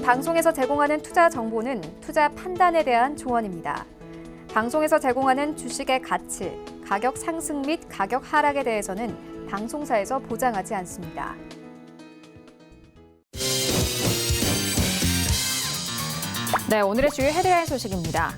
방송에서 제공하는 투자 정보는 투자 판단에 대한 조언입니다. 방송에서 제공하는 주식의 가치, 가격 상승 및 가격 하락에 대해서는 방송사에서 보장하지 않습니다. 네, 오늘의 주요 헤드라인 소식입니다.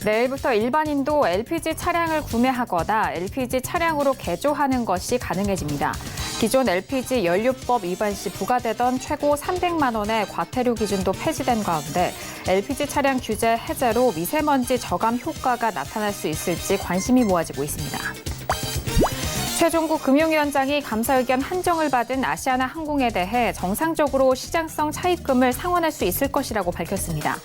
내일부터 일반인도 LPG 차량을 구매하거나 LPG 차량으로 개조하는 것이 가능해집니다. 기존 LPG 연료법 위반 시 부과되던 최고 300만 원의 과태료 기준도 폐지된 가운데 LPG 차량 규제 해제로 미세먼지 저감 효과가 나타날 수 있을지 관심이 모아지고 있습니다. 최종국 금융위원장이 감사 의견 한정을 받은 아시아나 항공에 대해 정상적으로 시장성 차입금을 상환할 수 있을 것이라고 밝혔습니다.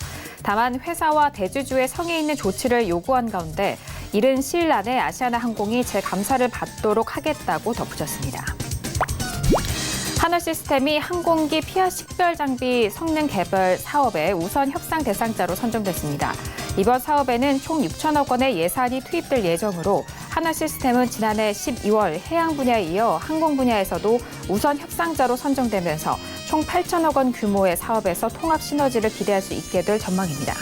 다만 회사와 대주주의 성의 있는 조치를 요구한 가운데 이른 시일 안에 아시아나 항공이 재감사를 받도록 하겠다고 덧붙였습니다. 하나시스템이 항공기 피하 식별 장비 성능 개발 사업의 우선 협상 대상자로 선정됐습니다. 이번 사업에는 총 6천억 원의 예산이 투입될 예정으로 하나시스템은 지난해 12월 해양 분야에 이어 항공 분야에서도 우선 협상자로 선정되면서 총 8천억 원 규모의 사업에서 통합 시너지를 기대할 수 있게 될 전망입니다.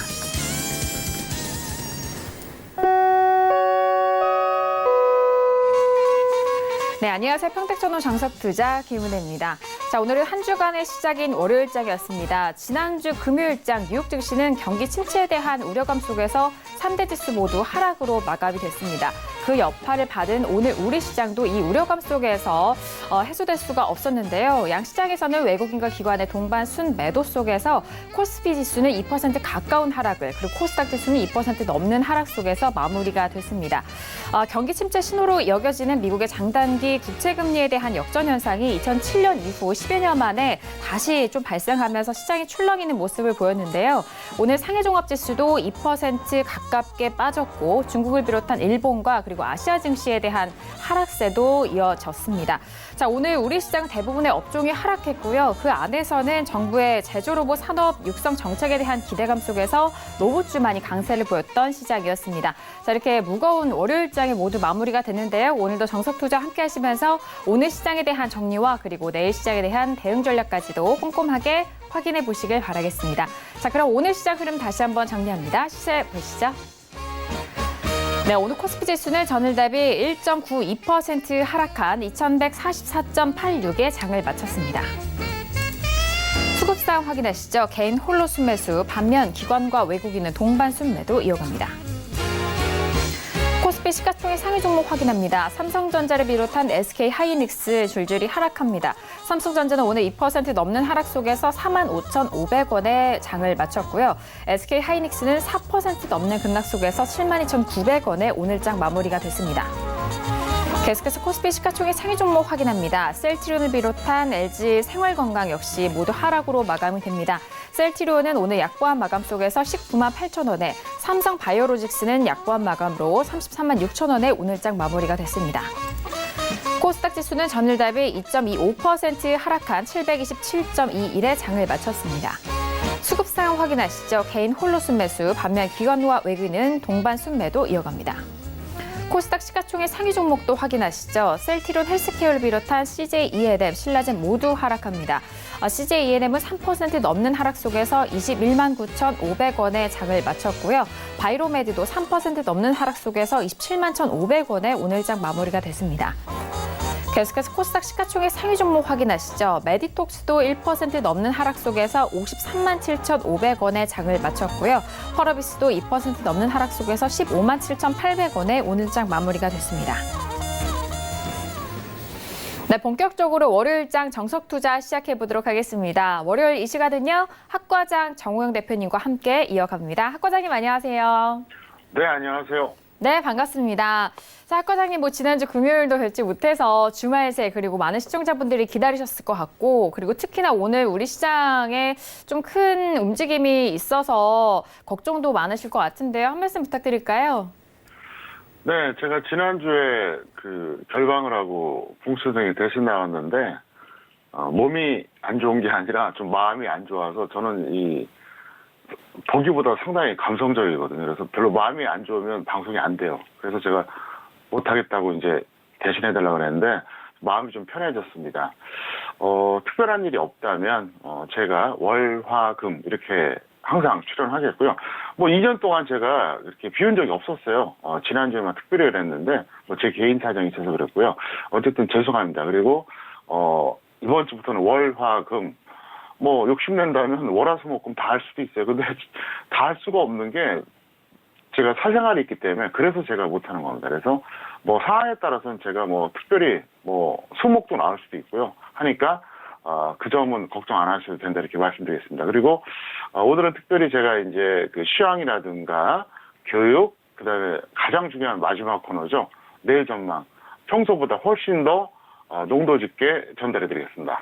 네, 안녕하세요. 평택전후 정석투자 김은혜입니다. 자, 오늘은 한 주간의 시작인 월요일장이었습니다. 지난주 금요일장 뉴욕 증시는 경기 침체에 대한 우려감 속에서 3대 지수 모두 하락으로 마감이 됐습니다. 그 여파를 받은 오늘 우리 시장도 이 우려감 속에서 해소될 수가 없었는데요. 양 시장에서는 외국인과 기관의 동반 순매도 속에서 코스피 지수는 2% 가까운 하락을, 그리고 코스닥 지수는 2% 넘는 하락 속에서 마무리가 됐습니다. 경기 침체 신호로 여겨지는 미국의 장단기 국채금리에 대한 역전 현상이 2007년 이후 10여 년 만에 다시 좀 발생하면서 시장이 출렁이는 모습을 보였는데요. 오늘 상해종합지수도 2% 가깝게 빠졌고 중국을 비롯한 일본과 그리고 아시아 증시에 대한 하락세도 이어졌습니다. 자, 오늘 우리 시장 대부분의 업종이 하락했고요. 그 안에서는 정부의 제조로봇 산업 육성 정책에 대한 기대감 속에서 로봇주만이 강세를 보였던 시장이었습니다. 자, 이렇게 무거운 월요일장이 모두 마무리가 됐는데요. 오늘도 정석투자 함께 하시면서 오늘 시장에 대한 정리와 그리고 내일 시장에 대한 대응 전략까지도 꼼꼼하게 확인해 보시길 바라겠습니다. 자, 그럼 오늘 시장 흐름 다시 한번 정리합니다. 시세 보시죠. 네, 오늘 코스피 지수는 전일 대비 1.92% 하락한 2144.86에 장을 마쳤습니다. 수급상 확인하시죠. 개인 홀로 순매수, 반면 기관과 외국인은 동반 순매도 이어갑니다. 코스피 시가총액 상위 종목 확인합니다. 삼성전자를 비롯한 SK하이닉스 줄줄이 하락합니다. 삼성전자는 오늘 2% 넘는 하락 속에서 45,500원에 장을 마쳤고요. SK하이닉스는 4% 넘는 급락 속에서 72,900원에 오늘장 마무리가 됐습니다. 계속해서 코스피 시가총액 상위 종목 확인합니다. 셀트리온을 비롯한 LG 생활건강 역시 모두 하락으로 마감이 됩니다. 셀트리온은 오늘 약보합 마감 속에서 19만 8천 원에, 삼성바이오로직스는 약보합 마감으로 33만 6천 원에 오늘장 마무리가 됐습니다. 코스닥 지수는 전일 대비 2.25% 하락한 727.21에 장을 마쳤습니다. 수급 상황 확인하시죠. 개인 홀로 순매수, 반면 기관과 외국인은 동반 순매도 이어갑니다. 코스닥 시가총액 상위 종목도 확인하시죠. 셀트리온 헬스케어를 비롯한 CJ-ENM, 신라젠 모두 하락합니다. CJ-ENM은 3% 넘는 하락 속에서 21만 9,500원에 장을 마쳤고요. 바이로메드도 3% 넘는 하락 속에서 27만 1,500원에 오늘장 마무리가 됐습니다. 계속해서 코스닥 시가총액 상위 종목 확인하시죠. 메디톡스도 1% 넘는 하락 속에서 53만 7,500원에 장을 마쳤고요. 펄어비스도 2% 넘는 하락 속에서 15만 7,800원에 오늘장 마무리가 됐습니다. 네, 본격적으로 월요일장 정석투자 시작해보도록 하겠습니다. 월요일 이 시간은요, 학과장 정호영 대표님과 함께 이어갑니다. 학과장님 안녕하세요. 네, 안녕하세요. 네, 반갑습니다. 자, 학과장님, 지난주 금요일도 뵙지 못해서 주말 새 그리고 많은 시청자분들이 기다리셨을 것 같고, 그리고 특히나 오늘 우리 시장에 좀 큰 움직임이 있어서 걱정도 많으실 것 같은데요. 한 말씀 부탁드릴까요? 네, 제가 지난주에 결방을 하고 풍수등에 대신 나왔는데, 몸이 안 좋은 게 아니라 좀 마음이 안 좋아서 저는 보기보다 상당히 감성적이거든요. 그래서 별로 마음이 안 좋으면 방송이 안 돼요. 그래서 제가 못하겠다고 이제 대신해달라고 그랬는데, 마음이 좀 편해졌습니다. 특별한 일이 없다면 제가 월, 화, 금 이렇게 항상 출연하겠고요. 뭐 2년 동안 제가 이렇게 비운 적이 없었어요. 지난주에만 특별히 그랬는데 뭐 제 개인 사정이 있어서 그랬고요. 어쨌든 죄송합니다. 그리고 이번 주부터는 월, 화, 금 뭐 욕심낸다면 월화수목금 다 할 수도 있어요. 근데 다 할 수가 없는 게 제가 사생활이 있기 때문에 그래서 제가 못하는 겁니다. 그래서 뭐 상황에 따라서는 제가 뭐 특별히 뭐 수목도 나올 수도 있고요. 하니까 그 점은 걱정 안 하셔도 된다 이렇게 말씀드리겠습니다. 그리고 오늘은 특별히 제가 이제 그 휴양이라든가 교육 그다음에 가장 중요한 마지막 코너죠. 내일 전망 평소보다 훨씬 더 농도 짙게 전달해드리겠습니다.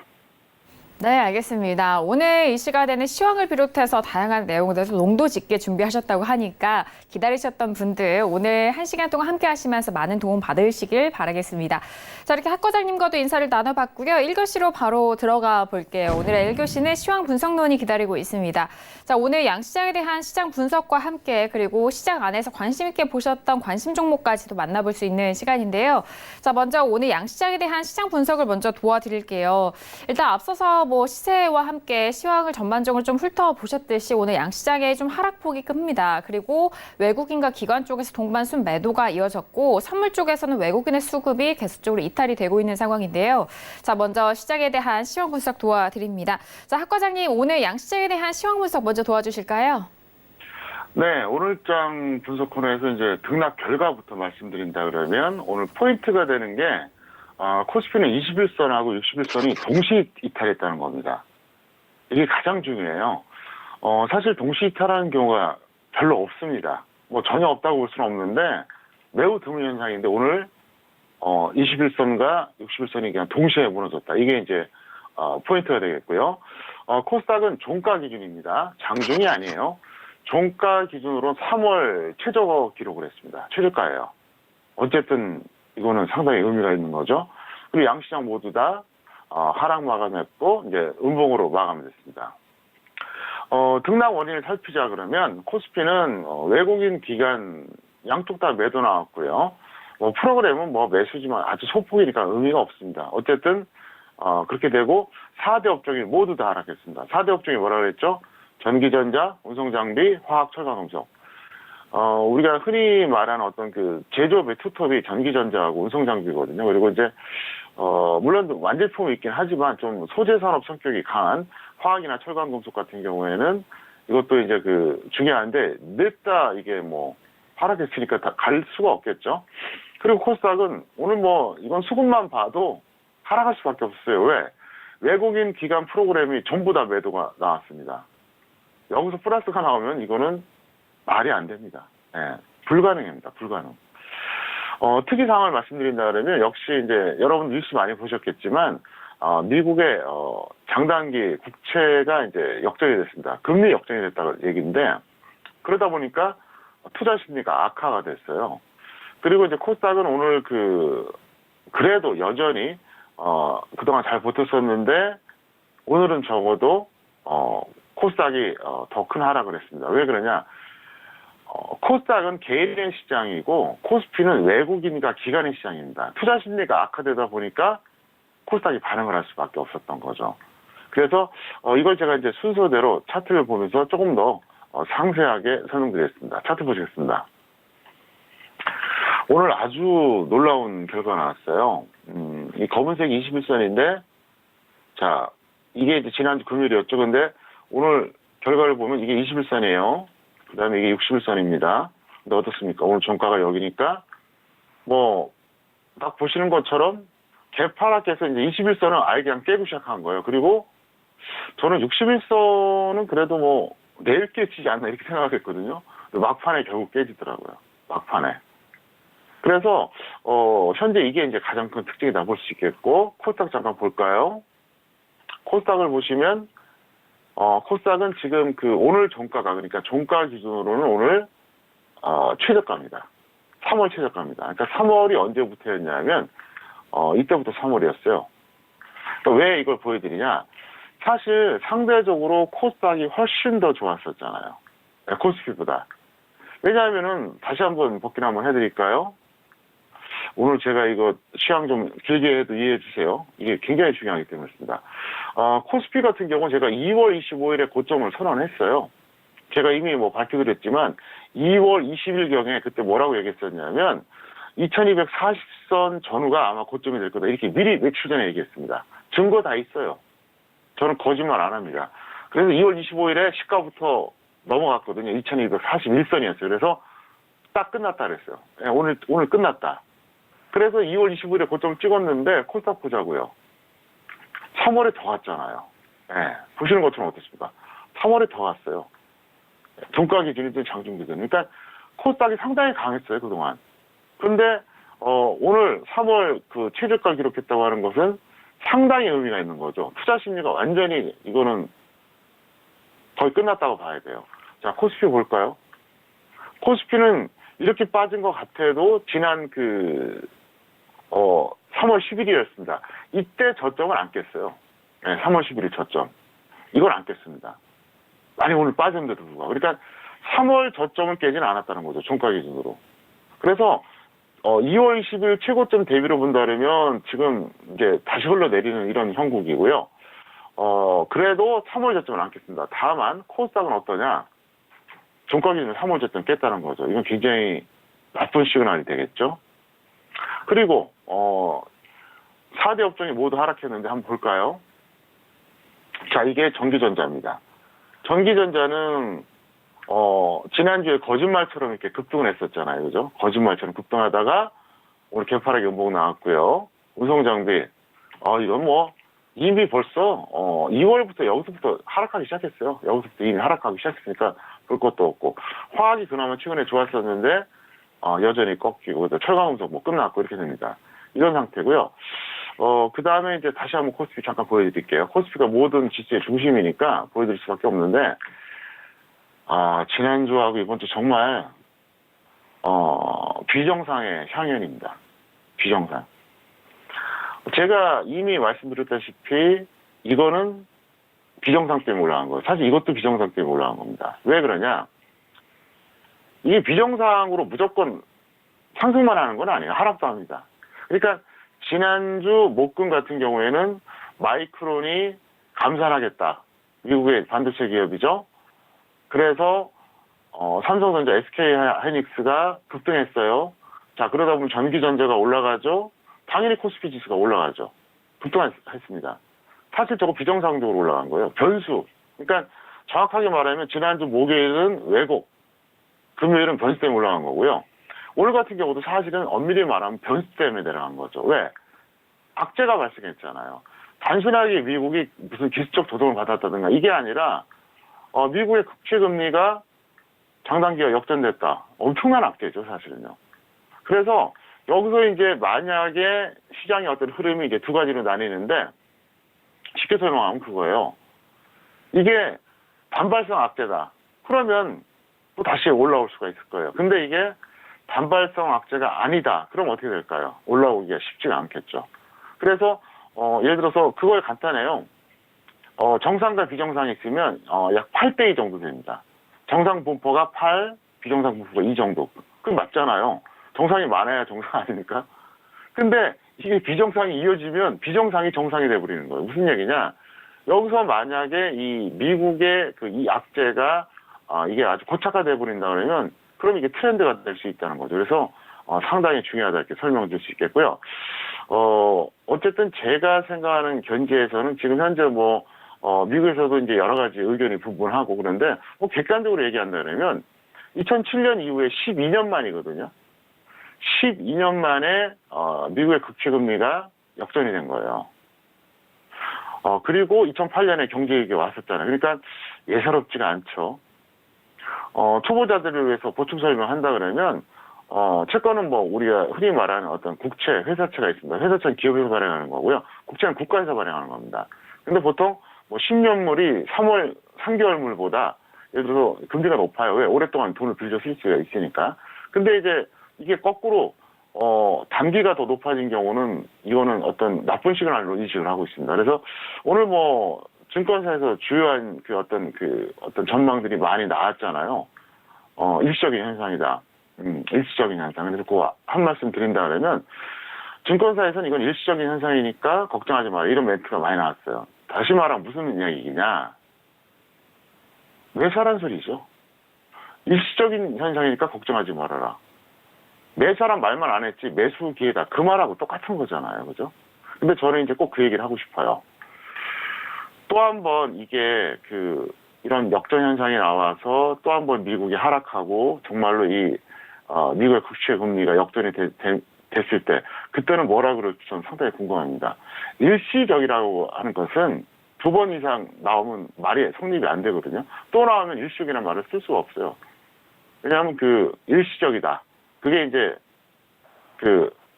네, 알겠습니다. 오늘 이 시간에는 시황을 비롯해서 다양한 내용들에서 농도 짙게 준비하셨다고 하니까 기다리셨던 분들 오늘 1시간 동안 함께 하시면서 많은 도움 받으시길 바라겠습니다. 자, 이렇게 학 과장님과도 인사를 나눠봤고요. 1교시로 바로 들어가 볼게요. 오늘의 1교시는 시황 분석론이 기다리고 있습니다. 자, 오늘 양시장에 대한 시장 분석과 함께 그리고 시장 안에서 관심 있게 보셨던 관심 종목까지도 만나볼 수 있는 시간인데요. 자, 먼저 오늘 양시장에 대한 시장 분석을 먼저 도와드릴게요. 일단 앞서서 뭐 시세와 함께 시황을 전반적으로 좀 훑어보셨듯이 오늘 양시장의 좀 하락폭이 큽니다. 그리고 외국인과 기관 쪽에서 동반 순매도가 이어졌고 선물 쪽에서는 외국인의 수급이 계속적으로 이탈이 되고 있는 상황인데요. 자, 먼저 시장에 대한 시황 분석 도와드립니다. 자, 학 과장님 오늘 양시장에 대한 시황 분석 먼저 도와주실까요? 네, 오늘장 분석 코너에서 이제 등락 결과부터 말씀드린다 그러면 오늘 포인트가 되는 게 코스피는 21선하고 61선이 동시 이탈했다는 겁니다. 이게 가장 중요해요. 사실 동시 이탈하는 경우가 별로 없습니다. 뭐 전혀 없다고 볼 수는 없는데 매우 드문 현상인데 오늘 21선과 61선이 그냥 동시에 무너졌다. 이게 이제 포인트가 되겠고요. 코스닥은 종가 기준입니다. 장중이 아니에요. 종가 기준으로 3월 최저 기록을 했습니다. 최저가예요. 어쨌든 이거는 상당히 의미가 있는 거죠. 그리고 양시장 모두 다 하락 마감했고 이제 음봉으로 마감됐습니다. 등락 원인을 살피자 그러면 코스피는 외국인 기관 양쪽 다 매도 나왔고요. 프로그램은 뭐 매수지만 아주 소폭이니까 의미가 없습니다. 어쨌든 그렇게 되고 4대 업종이 모두 다 하락했습니다. 4대 업종이 뭐라 그랬죠? 전기전자, 운송장비, 화학, 철강금속. 우리가 흔히 말하는 어떤 그 제조업의 투톱이 전기전자하고 운송장비거든요. 그리고 이제, 물론 완제품이 있긴 하지만 좀 소재산업 성격이 강한 화학이나 철강금속 같은 경우에는 이것도 이제 그 중요한데, 냈다 이게 뭐 하락했으니까 다 갈 수가 없겠죠. 그리고 코스닥은 오늘 뭐 이건 수급만 봐도 하락할 수밖에 없어요. 왜? 외국인 기관 프로그램이 전부 다 매도가 나왔습니다. 여기서 플러스가 나오면 이거는 말이 안 됩니다. 예, 불가능합니다. 불가능. 특이 상황을 말씀드린다 그러면 역시 이제 여러분 뉴스 많이 보셨겠지만 미국의 장단기 국채가 이제 역전이 됐습니다. 금리 역전이 됐다는 얘기인데 그러다 보니까 투자 심리가 악화가 됐어요. 그리고 이제 코스닥은 오늘 그래도 여전히 그동안 잘 버텼었는데 오늘은 적어도 코스닥이 더 큰 하락을 했습니다. 왜 그러냐? 코스닥은 개인의 시장이고 코스피는 외국인과 기관의 시장입니다. 투자 심리가 악화되다 보니까 코스닥이 반응을 할 수밖에 없었던 거죠. 그래서 이걸 제가 이제 순서대로 차트를 보면서 조금 더 상세하게 설명드리겠습니다. 차트 보시겠습니다. 오늘 아주 놀라운 결과가 나왔어요. 이 검은색 21선인데 자 이게 이제 지난주 금요일이었죠. 근데 오늘 결과를 보면 이게 21선이에요. 그 다음에 이게 61선입니다. 근데 어떻습니까? 오늘 종가가 여기니까, 딱 보시는 것처럼, 개파락해서 이제 21선은 아예 그냥 깨고 시작한 거예요. 그리고 저는 61선은 그래도 내일 깨지지 않나 이렇게 생각했거든요. 막판에 결국 깨지더라고요. 막판에. 그래서, 현재 이게 이제 가장 큰 특징이다 볼 수 있겠고, 코스닥 잠깐 볼까요? 코스닥을 보시면, 코스닥은 지금 오늘 종가가, 그러니까 종가 기준으로는 오늘, 최저가입니다. 3월 최저가입니다. 그러니까 3월이 언제부터였냐면, 이때부터 3월이었어요. 왜 이걸 보여드리냐? 사실 상대적으로 코스닥이 훨씬 더 좋았었잖아요. 코스피보다. 왜냐하면은, 다시 한번 복기를 한번 해드릴까요? 오늘 제가 이거 시황 좀 길게 해도 이해해 주세요. 이게 굉장히 중요하기 때문에 그렇습니다. 코스피 같은 경우는 제가 2월 25일에 고점을 선언했어요. 제가 이미 뭐 밝혀드렸지만 2월 20일경에 그때 뭐라고 얘기했었냐면 2240선 전후가 아마 고점이 될 거다. 이렇게 미리 며칠 전에 얘기했습니다. 증거 다 있어요. 저는 거짓말 안 합니다. 그래서 2월 25일에 시가부터 넘어갔거든요. 2241선이었어요. 그래서 딱 끝났다 그랬어요. 예, 오늘 끝났다. 그래서 2월 25일에 고점을 찍었는데 코스닥 보자고요. 3월에 더 갔잖아요. 예, 보시는 것처럼 어떻습니까? 3월에 더 갔어요. 종가 기준이든 장중 기준. 그러니까 코스닥이 상당히 강했어요, 그동안. 근데 오늘 3월 그 최저가 기록했다고 하는 것은 상당히 의미가 있는 거죠. 투자 심리가 완전히 이거는 거의 끝났다고 봐야 돼요. 자, 코스피 볼까요? 코스피는 이렇게 빠진 것 같아도 지난 3월 10일이었습니다. 이때 저점을 안 깼어요. 네, 3월 10일이 저점. 이걸 안 깼습니다. 많이 오늘 빠졌는데도 불구하고. 그러니까 3월 저점을 깨지는 않았다는 거죠. 종가 기준으로. 그래서 2월 20일 최고점 대비로 본다면 지금 이제 다시 흘러내리는 이런 형국이고요. 그래도 3월 저점을 안 깼습니다. 다만 코스닥은 어떠냐? 종가 기준으로 3월 저점 깼다는 거죠. 이건 굉장히 나쁜 시그널이 되겠죠. 그리고 4대 업종이 모두 하락했는데 한번 볼까요? 자, 이게 전기전자입니다. 전기전자는 지난주에 거짓말처럼 이렇게 급등을 했었잖아요. 그죠? 거짓말처럼 급등하다가 오늘 개파락이 음봉 나왔고요. 운송장비, 이건 뭐 이미 벌써 2월부터 여기서부터 하락하기 시작했어요. 여기서부터 이미 하락하기 시작했으니까 볼 것도 없고, 화학이 그나마 최근에 좋았었는데 여전히 꺾이고, 철강운송 뭐 끝났고 이렇게 됩니다. 이런 상태고요. 그 다음에 이제 다시 한번 코스피 잠깐 보여드릴게요. 코스피가 모든 지수의 중심이니까 보여드릴 수밖에 없는데, 지난주하고 이번 주 정말 비정상의 향연입니다. 비정상. 제가 이미 말씀드렸다시피 이거는 비정상 때문에 올라간 거예요. 사실 이것도 비정상 때문에 올라간 겁니다. 왜 그러냐? 이게 비정상으로 무조건 상승만 하는 건 아니에요. 하락도 합니다. 그러니까 지난주 목금 같은 경우에는 마이크론이 감산하겠다. 미국의 반도체 기업이죠. 그래서 삼성전자, SK하이닉스가 급등했어요. 자, 그러다 보면 전기전자가 올라가죠. 당연히 코스피 지수가 올라가죠. 급등했습니다. 사실적으로 비정상적으로 올라간 거예요. 변수. 그러니까 정확하게 말하면 지난주 목요일은 왜곡, 금요일은 변수 때문에 올라간 거고요. 오늘 같은 경우도 사실은 엄밀히 말하면 변수 때문에 내려간 거죠. 왜? 악재가 발생했잖아요. 단순하게 미국이 무슨 기술적 조정을 받았다든가 이게 아니라 미국의 국채금리가 장단기가 역전됐다. 엄청난 악재죠, 사실은요. 그래서 여기서 이제 만약에 시장의 어떤 흐름이 이제 두 가지로 나뉘는데, 쉽게 설명하면 그거예요. 이게 반발성 악재다. 그러면 또 다시 올라올 수가 있을 거예요. 근데 이게 반발성 악재가 아니다. 그럼 어떻게 될까요? 올라오기가 쉽지가 않겠죠. 그래서 예를 들어서 그걸 간단해요. 정상과 비정상이 있으면 약 8대2 정도 됩니다. 정상 분포가 8, 비정상 분포가 2 정도. 그럼 맞잖아요. 정상이 많아야 정상 아닙니까? 근데 이게 비정상이 이어지면 비정상이 정상이 돼버리는 거예요. 무슨 얘기냐? 여기서 만약에 이 미국의 이 악재가 이게 아주 고착화돼 버린다 그러면 그럼 이게 트렌드가 될 수 있다는 거죠. 그래서 상당히 중요하다 이렇게 설명을 줄 수 있겠고요. 어쨌든 제가 생각하는 견지에서는 지금 현재 미국에서도 이제 여러 가지 의견이 분분하고 그런데 객관적으로 얘기한다 그러면 2007년 이후에 12년 만이거든요. 12년 만에 미국의 국채금리가 역전이 된 거예요. 그리고 2008년에 경제위기 왔었잖아요. 그러니까 예사롭지가 않죠. 초보자들을 위해서 보충 설명한다 그러면 채권은 우리가 흔히 말하는 어떤 국채, 회사채가 있습니다. 회사채는 기업에서 발행하는 거고요. 국채는 국가에서 발행하는 겁니다. 근데 보통 10년물이 3개월물보다 예를 들어서 금리가 높아요. 왜? 오랫동안 돈을 빌려 쓸 수가 있으니까. 근데 이제 이게 거꾸로 단기가 더 높아진 경우는 이거는 어떤 나쁜 시그널로 인식을 하고 있습니다. 그래서 오늘 증권사에서 주요한 어떤 전망들이 많이 나왔잖아요. 일시적인 현상이다. 일시적인 현상. 그래서 그 한 말씀 드린다 그러면 증권사에서는 이건 일시적인 현상이니까 걱정하지 마라 이런 멘트가 많이 나왔어요. 다시 말하면 무슨 이야기냐? 매사란 소리죠. 일시적인 현상이니까 걱정하지 말아라. 매사란 말만 안 했지 매수 기회다 그 말하고 똑같은 거잖아요, 그죠? 근데 저는 이제 꼭 그 얘기를 하고 싶어요. 또 한 번 이게 이런 역전 현상이 나와서 또 한 번 미국이 하락하고 정말로 이 미국의 국채 금리가 역전이 됐을 때 그때는 뭐라 그럴지 저는 상당히 궁금합니다. 일시적이라고 하는 것은 2번 이상 나오면 말이 성립이 안 되거든요. 또 나오면 일시적이라는 말을 쓸 수가 없어요. 왜냐하면 일시적이다. 그게 이제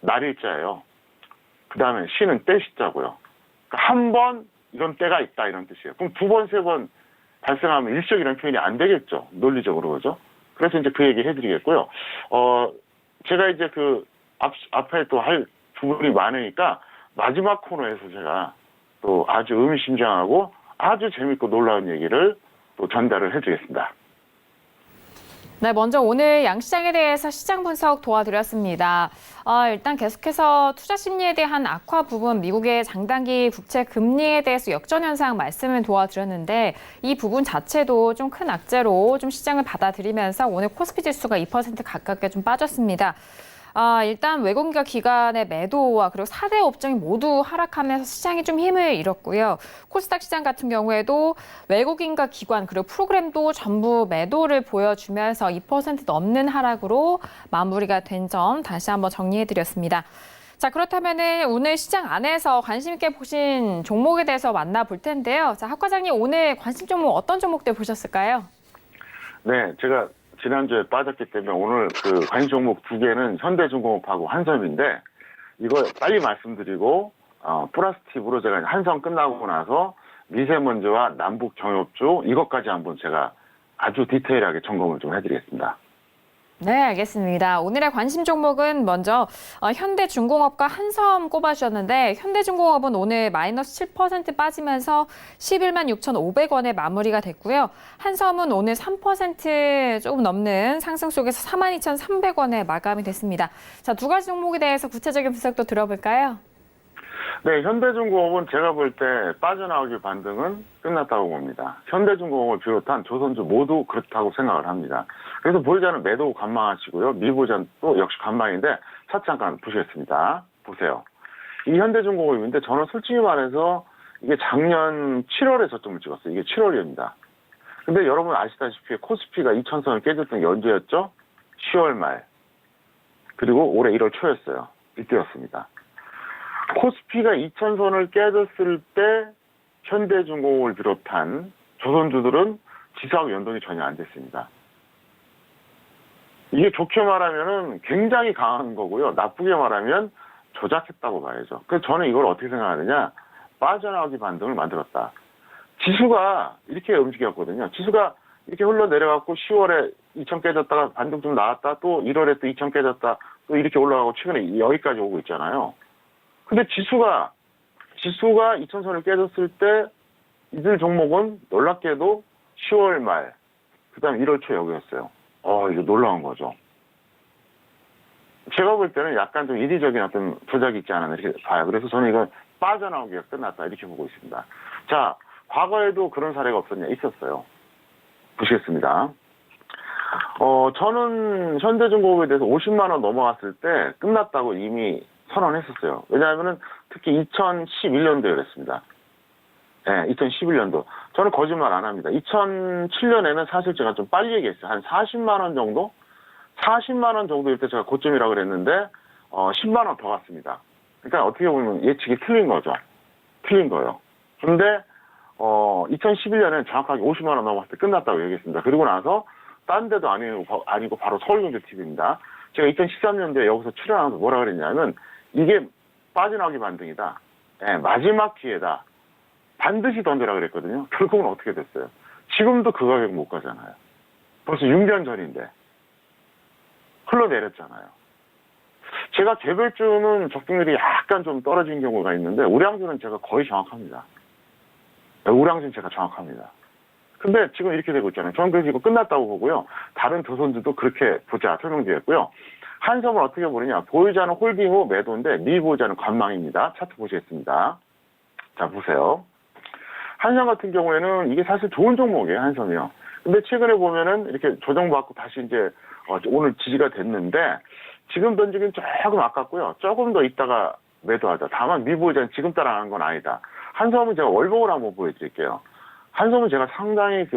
날일자예요. 그 다음에 시는 때시자고요. 그러니까 한 번 이런 때가 있다 이런 뜻이에요. 그럼 2번, 3번 발생하면 일시적이라는 표현이 안 되겠죠. 논리적으로 그죠? 그래서 이제 그 얘기 해드리겠고요. 제가 이제 앞에 또 할 부분이 많으니까 마지막 코너에서 제가 또 아주 의미심장하고 아주 재밌고 놀라운 얘기를 또 전달을 해드리겠습니다. 네, 먼저 오늘 양시장에 대해서 시장 분석 도와드렸습니다. 일단 계속해서 투자 심리에 대한 악화 부분, 미국의 장단기 국채 금리에 대해서 역전 현상 말씀을 도와드렸는데 이 부분 자체도 좀 큰 악재로 좀 시장을 받아들이면서 오늘 코스피 지수가 2% 가깝게 좀 빠졌습니다. 일단 외국인과 기관의 매도와 그리고 4대 업종이 모두 하락하면서 시장이 좀 힘을 잃었고요. 코스닥 시장 같은 경우에도 외국인과 기관 그리고 프로그램도 전부 매도를 보여주면서 2% 넘는 하락으로 마무리가 된 점 다시 한번 정리해드렸습니다. 자, 그렇다면 오늘 시장 안에서 관심 있게 보신 종목에 대해서 만나볼 텐데요. 자, 학 과장님 오늘 관심 종목 어떤 종목들 보셨을까요? 네, 제가 지난주에 빠졌기 때문에 오늘 관심 종목 2개는 현대중공업하고 한섬인데 이거 빨리 말씀드리고 플러스 팁으로 제가 한섬 끝나고 나서 미세먼지와 남북 경협주 이것까지 한번 제가 아주 디테일하게 점검을 좀 해드리겠습니다. 네, 알겠습니다. 오늘의 관심 종목은 먼저 현대중공업과 한섬 꼽아주셨는데 현대중공업은 오늘 마이너스 7% 빠지면서 11만 6,500원에 마무리가 됐고요. 한섬은 오늘 3% 조금 넘는 상승 속에서 42,300원에 마감이 됐습니다. 자, 두 가지 종목에 대해서 구체적인 분석도 들어볼까요? 네, 현대중공업은 제가 볼 때 빠져나오기 반등은 끝났다고 봅니다. 현대중공업을 비롯한 조선주 모두 그렇다고 생각을 합니다. 그래서 보유자는 매도 관망하시고요. 미보자는 또 역시 관망인데 차트 잠깐 보시겠습니다. 보세요. 이 현대중공업인데 저는 솔직히 말해서 이게 작년 7월에 저점을 찍었어요. 이게 7월입니다. 근데 여러분 아시다시피 코스피가 2,000선을 깨졌던 게 언제였죠? 10월 말. 그리고 올해 1월 초였어요. 이때였습니다. 코스피가 2,000선을 깨졌을 때 현대중공업을 비롯한 조선주들은 지수하고 연동이 전혀 안 됐습니다. 이게 좋게 말하면은 굉장히 강한 거고요. 나쁘게 말하면 조작했다고 봐야죠. 그래서 저는 이걸 어떻게 생각하느냐. 빠져나오기 반등을 만들었다. 지수가 이렇게 움직였거든요. 지수가 이렇게 흘러내려갖고 10월에 2,000 깨졌다가 반등 좀 나왔다. 또 1월에 또 2,000 깨졌다. 또 이렇게 올라가고 최근에 여기까지 오고 있잖아요. 근데 지수가 2,000선을 깨졌을 때 이들 종목은 놀랍게도 10월 말, 그 다음에 1월 초 여기였어요. 이거 놀라운 거죠. 제가 볼 때는 약간 좀 인위적인 어떤 조작이 있지 않았나 이렇게 봐요. 그래서 저는 이건 빠져나오기가 끝났다 이렇게 보고 있습니다. 자, 과거에도 그런 사례가 없었냐? 있었어요. 보시겠습니다. 저는 현대중공업에 대해서 50만 원 넘어갔을 때 끝났다고 이미 선언했었어요. 왜냐하면은 특히 2011년도에 그랬습니다. 네, 2011년도. 저는 거짓말 안 합니다. 2007년에는 사실 제가 좀 빨리 얘기했어요. 한 40만 원 정도? 40만 원 정도일 때 제가 고점이라고 그랬는데 10만 원 더 갔습니다. 그러니까 어떻게 보면 예측이 틀린 거죠. 틀린 거예요. 근데 2011년에는 정확하게 50만 원 넘어갔을 때 끝났다고 얘기했습니다. 그리고 나서 딴 데도 아니고 바로 서울경제TV입니다. 제가 2013년도에 여기서 출연하면서 뭐라 그랬냐면 이게 빠져나오기 반등이다. 네, 마지막 기회다. 반드시 던져라 그랬거든요. 결국은 어떻게 됐어요? 지금도 그 가격 못 가잖아요. 벌써 6년 전인데. 흘러내렸잖아요. 제가 개별주는 적중률이 약간 좀 떨어진 경우가 있는데 우량주는 제가 거의 정확합니다. 우량주는 제가 정확합니다. 근데 지금 이렇게 되고 있잖아요. 저는 그래서 이거 끝났다고 보고요. 다른 조선주도 그렇게 보자 설명드렸고요. 한섬을 어떻게 보느냐. 보유자는 홀딩 후 매도인데 미보유자는 관망입니다. 차트 보시겠습니다. 자, 보세요. 한섬 같은 경우에는 이게 사실 좋은 종목이에요, 한섬이요. 근데 최근에 보면은 이렇게 조정받고 다시 이제 오늘 지지가 됐는데 지금 던지기는 조금 아깝고요. 조금 더 있다가 매도하자. 다만 미보유자는 지금 따라가는 건 아니다. 한섬은 제가 월봉을 한번 보여드릴게요. 한섬은 제가 상당히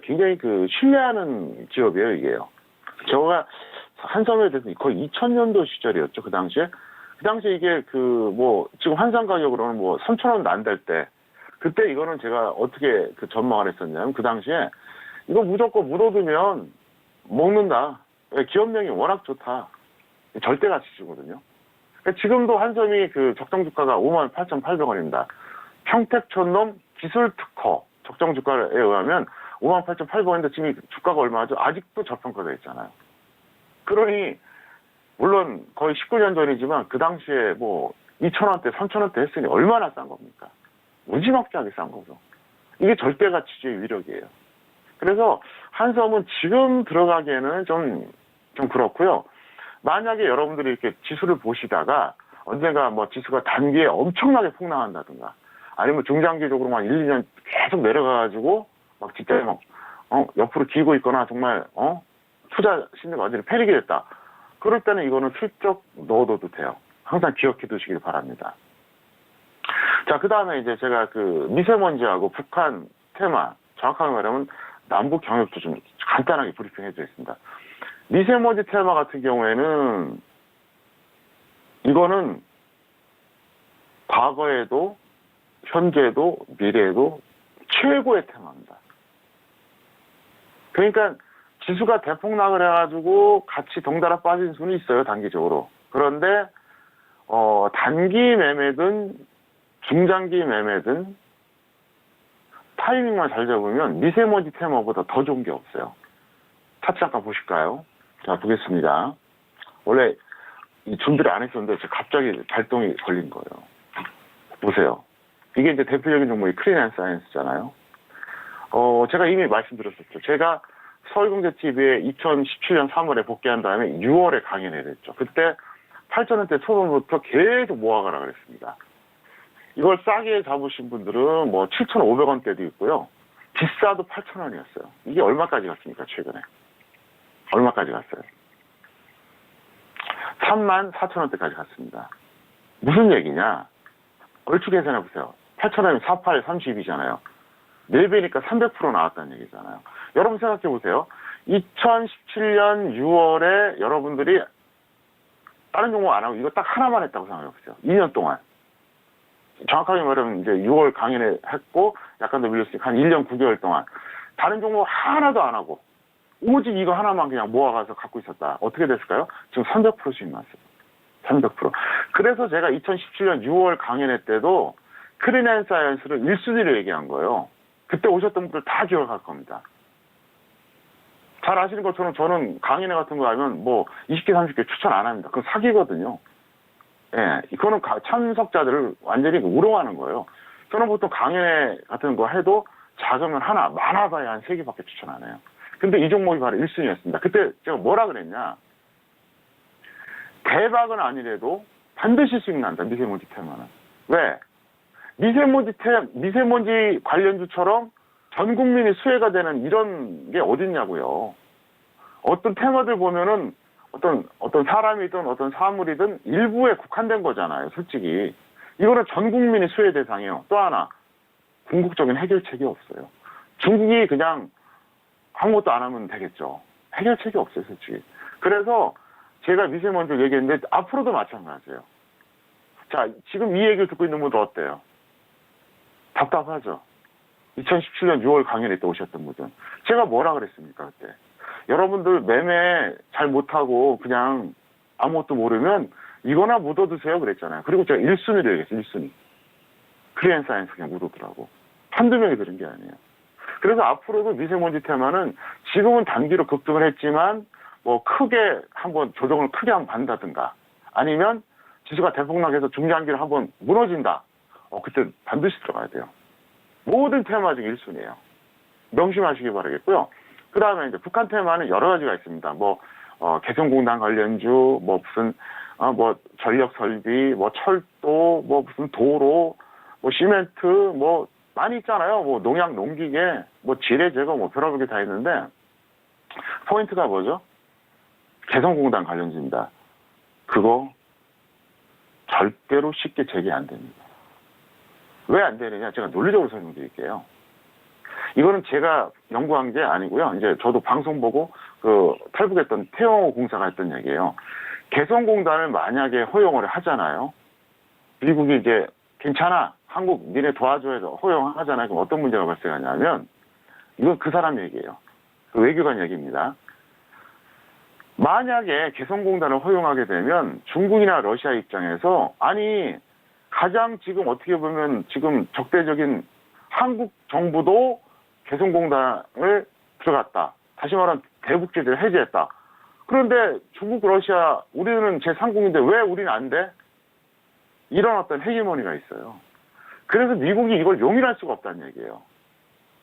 굉장히 신뢰하는 기업이에요, 이게요. 제가 한섬에 대해서 거의 2000년도 시절이었죠, 그 당시에. 그 당시에 이게 지금 환산 가격으로는 3,000원도 안 될 때, 그때 이거는 제가 어떻게 전망을 했었냐면, 그 당시에 이거 무조건 묻어두면 먹는다. 기업명이 워낙 좋다. 절대 가치주거든요. 그러니까 지금도 한섬이 적정 주가가 58,800원입니다. 평택촌놈 기술 특허 적정 주가에 의하면 58,800원인데 지금 주가가 얼마죠? 아직도 저평가되어 있잖아요. 그러니 물론 거의 19년 전이지만 그 당시에 2,000원대, 3,000원대 했으니 얼마나 싼 겁니까? 무지막지하게 싼 거죠. 이게 절대 가치주의 위력이에요. 그래서 한섬은 지금 들어가기에는 좀 그렇고요. 만약에 여러분들이 이렇게 지수를 보시다가 언젠가 지수가 단기에 엄청나게 폭락한다든가 아니면 중장기적으로만 1, 2년 계속 내려가가지고 진짜 옆으로 기고 있거나 정말 투자 심리가 완전히 패닉이 됐다. 그럴 때는 이거는 슬쩍 넣어둬도 돼요. 항상 기억해 두시길 바랍니다. 자, 그 다음에 이제 제가 미세먼지하고 북한 테마, 정확하게 말하면 남북 경협도 좀 간단하게 브리핑 해드리겠습니다. 미세먼지 테마 같은 경우에는 이거는 과거에도 현재도 미래에도 최고의 테마입니다. 그러니까 지수가 대폭락을 해가지고 같이 덩달아 빠진 수는 있어요, 단기적으로. 그런데 단기 매매든 중장기 매매든 타이밍만 잘 잡으면 미세먼지 테마보다 더 좋은 게 없어요. 차트 잠깐 보실까요? 자, 보겠습니다. 원래 이 준비를 안 했었는데 갑자기 발동이 걸린 거예요. 보세요. 이게 이제 대표적인 종목이 크린앤사이언스잖아요. 제가 이미 말씀드렸었죠. 제가 서울경제TV에 2017년 3월에 복귀한 다음에 6월에 강연을 했죠. 그때 8,000원대 초반부터 계속 모아가라 그랬습니다. 이걸 싸게 잡으신 분들은 7,500원대도 있고요. 비싸도 8,000원이었어요. 이게 얼마까지 갔습니까, 최근에? 얼마까지 갔어요? 34,000원대까지 갔습니다. 무슨 얘기냐? 얼추 계산해보세요. 8,000원이면 48, 32잖아요. 4배니까 300% 나왔다는 얘기잖아요. 여러분 생각해보세요. 2017년 6월에 여러분들이 다른 종목 안 하고 이거 딱 하나만 했다고 생각해보세요. 2년 동안. 정확하게 말하면 이제 6월 강연에 했고 약간 더 밀렸으니까 한 1년 9개월 동안 다른 종목 하나도 안 하고 오직 이거 하나만 그냥 모아가서 갖고 있었다. 어떻게 됐을까요? 지금 300%씩 났어요. 300%. 그래서 제가 2017년 6월 강연회 때도 크린앤사이언스를 1순위로 얘기한 거예요. 그때 오셨던 분들 다 기억할 겁니다. 잘 아시는 것처럼 저는 강연회 같은 거 하면 20개, 30개 추천 안 합니다. 그건 사기거든요. 예, 이거는 참석자들을 완전히 우롱하는 거예요. 저는 보통 강연회 같은 거 해도 작으면 하나, 많아봐야 한 3개밖에 추천 안 해요. 근데 이 종목이 바로 1순위였습니다. 그때 제가 뭐라 그랬냐. 대박은 아니래도 반드시 수익 난다, 미세먼지 테마는. 왜? 미세먼지 관련주처럼 전 국민이 수혜가 되는 이런 게 어딨냐고요. 어떤 테마들 보면은 어떤 사람이든 어떤 사물이든 일부에 국한된 거잖아요, 솔직히. 이거는 전 국민이 수혜 대상이에요. 또 하나, 궁극적인 해결책이 없어요. 중국이 그냥 아무것도 안 하면 되겠죠. 해결책이 없어요, 솔직히. 그래서 제가 미세먼지를 얘기했는데 앞으로도 마찬가지예요. 자, 지금 이 얘기를 듣고 있는 분들 어때요? 답답하죠? 2017년 6월 강연에 때 오셨던 분들. 제가 뭐라 그랬습니까, 그때? 여러분들 매매 잘 못하고 그냥 아무것도 모르면 이거나 묻어두세요 그랬잖아요. 그리고 제가 1순위를 얘기했어요, 1순위. 크리앤사이언스 그냥 묻어두라고. 한두 명이 들은 게 아니에요. 그래서 앞으로도 미세먼지 테마는 지금은 단기로 급등을 했지만 크게 한번 조정을 크게 한번 받는다든가 아니면 지수가 대폭락해서 중장기로 한번 무너진다. 그때 반드시 들어가야 돼요. 모든 테마 중 1순위예요. 명심하시기 바라겠고요. 그 다음에 이제 북한 테마는 여러 가지가 있습니다. 개성공단 관련주, 무슨, 전력 설비, 철도, 무슨 도로, 시멘트, 많이 있잖아요. 농약, 농기계, 지뢰 제거, 별의별 게 다 있는데, 포인트가 뭐죠? 개성공단 관련주입니다. 그거 절대로 쉽게 제기 안 됩니다. 왜 안 되느냐? 제가 논리적으로 설명드릴게요. 이거는 제가 연구한 게 아니고요. 이제 저도 방송 보고 탈북했던 태영호 공사가 했던 얘기예요. 개성공단을 만약에 허용을 하잖아요. 미국이 이제 괜찮아. 한국 니네 도와줘 해서 허용하잖아요. 그럼 어떤 문제가 발생하냐면 이건 그 사람 얘기예요. 그 외교관 얘기입니다. 만약에 개성공단을 허용하게 되면 중국이나 러시아 입장에서 가장 지금 어떻게 보면 지금 적대적인 한국 정부도 개성공단을 들어갔다. 다시 말하면 대북제재를 해제했다. 그런데 중국, 러시아, 우리는 제3국인데 왜 우리는 안 돼? 이런 어떤 헤게모니가 있어요. 그래서 미국이 이걸 용인할 수가 없다는 얘기예요.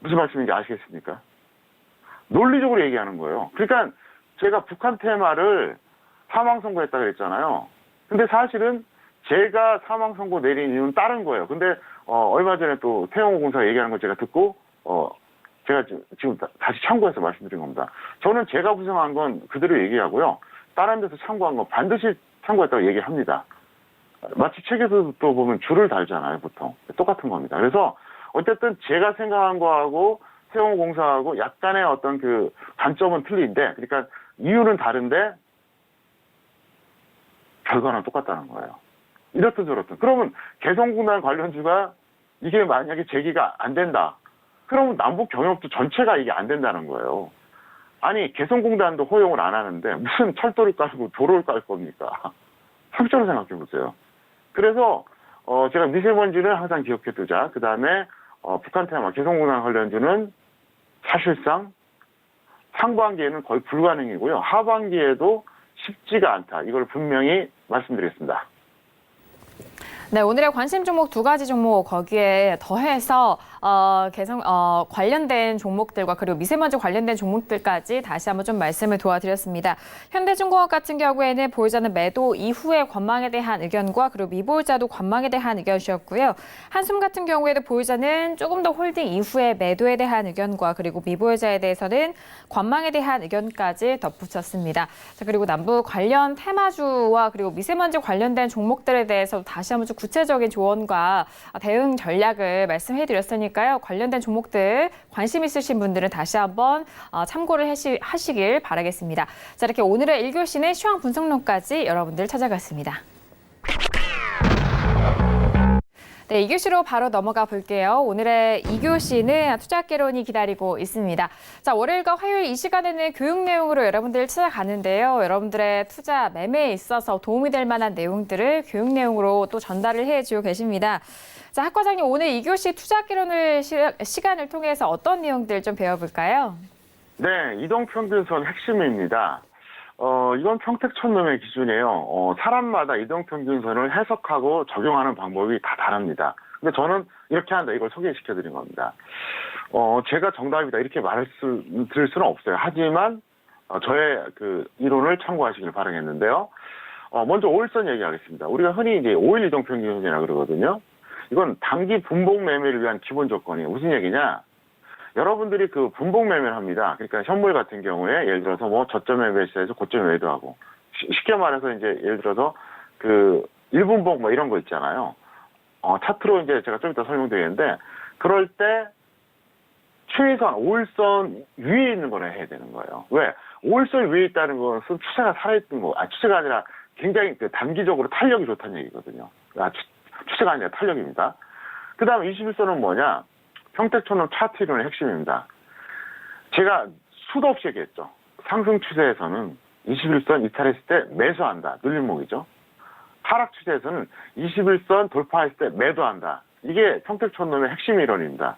무슨 말씀인지 아시겠습니까? 논리적으로 얘기하는 거예요. 그러니까 제가 북한 테마를 사망선고 그랬잖아요. 근데 사실은 제가 사망선고 내린 이유는 다른 거예요. 근데 얼마 전에 또 태영호 공사가 얘기하는 걸 제가 듣고 제가 지금 다시 참고해서 말씀드린 겁니다. 저는 제가 구성한 건 그대로 얘기하고요. 다른 데서 참고한 건 반드시 참고했다고 얘기합니다. 마치 책에서도 또 보면 줄을 달잖아요, 보통. 똑같은 겁니다. 그래서 어쨌든 제가 생각한 거하고 태영호 공사하고 약간의 어떤 그 관점은 틀린데, 그러니까 이유는 다른데 결과는 똑같다는 거예요. 이렇든 저렇든. 그러면 개성공단 관련주가 이게 만약에 제기가 안 된다. 그러면 남북 경협도 전체가 이게 안 된다는 거예요. 개성공단도 허용을 안 하는데 무슨 철도를 깔고 도로를 깔 겁니까? 상식적으로 생각해 보세요. 그래서 제가 미세먼지는 항상 기억해 두자. 그 다음에 북한 테마 개성공단 관련주는 사실상 상반기에는 거의 불가능이고요. 하반기에도 쉽지가 않다. 이걸 분명히 말씀드리겠습니다. 네, 오늘의 관심 종목 두 가지 종목 거기에 더해서 관련된 종목들과 그리고 미세먼지 관련된 종목들까지 다시 한번 좀 말씀을 도와드렸습니다. 현대중공업 같은 경우에는 보유자는 매도 이후에 관망에 대한 의견과 그리고 미보유자도 관망에 대한 의견 주셨고요. 한숨 같은 경우에도 보유자는 조금 더 홀딩 이후에 매도에 대한 의견과 그리고 미보유자에 대해서는 관망에 대한 의견까지 덧붙였습니다. 자, 그리고 남북 관련 테마주와 그리고 미세먼지 관련된 종목들에 대해서 다시 한번 좀 구체적인 조언과 대응 전략을 말씀해드렸으니까요. 관련된 종목들 관심 있으신 분들은 다시 한번 참고를 하시길 바라겠습니다. 자, 이렇게 오늘의 1교시는 시황 분석론까지 여러분들 찾아갔습니다. 네, 2교시로 바로 넘어가 볼게요. 오늘의 2교시는 투자학개론이 기다리고 있습니다. 자, 월요일과 화요일 이 시간에는 교육 내용으로 여러분들 찾아가는데요. 여러분들의 투자 매매에 있어서 도움이 될 만한 내용들을 교육 내용으로 또 전달을 해주고 계십니다. 자, 학 과장님, 오늘 2교시 투자학개론을 시간을 통해서 어떤 내용들 좀 배워볼까요? 네, 이동평균선 핵심입니다. 이건 평택촌놈의 기준이에요. 사람마다 이동평균선을 해석하고 적용하는 방법이 다 다릅니다. 근데 저는 이렇게 한다, 이걸 소개시켜드린 겁니다. 제가 정답이다, 이렇게 드릴 수는 없어요. 하지만, 저의 그 이론을 참고하시길 바라겠는데요. 먼저 5일선 얘기하겠습니다. 우리가 흔히 이제 5일 이동평균선이라고 그러거든요. 이건 단기 분봉 매매를 위한 기본 조건이에요. 무슨 얘기냐? 여러분들이 그 분봉 매매를 합니다. 그러니까 현물 같은 경우에 예를 들어서 저점에 매수해서 고점에 매도하고 쉽게 말해서 이제 예를 들어서 그 1분봉 이런 거 있잖아요. 차트로 이제 제가 좀 이따 설명드리겠는데 그럴 때 최소한 5일선 위에 있는 거를 해야 되는 거예요. 왜? 5일선 위에 있다는 것은 추세가 살아있는 거, 추세가 아니라 굉장히 그 단기적으로 탄력이 좋다는 얘기거든요. 추세가 아니라 탄력입니다. 그 다음 21선은 뭐냐? 평택촌놈 차트 이론의 핵심입니다. 제가 수도 없이 얘기했죠. 상승 추세에서는 21선 이탈했을 때 매수한다. 눌림목이죠. 하락 추세에서는 21선 돌파했을 때 매도한다. 이게 평택촌놈의 핵심 이론입니다.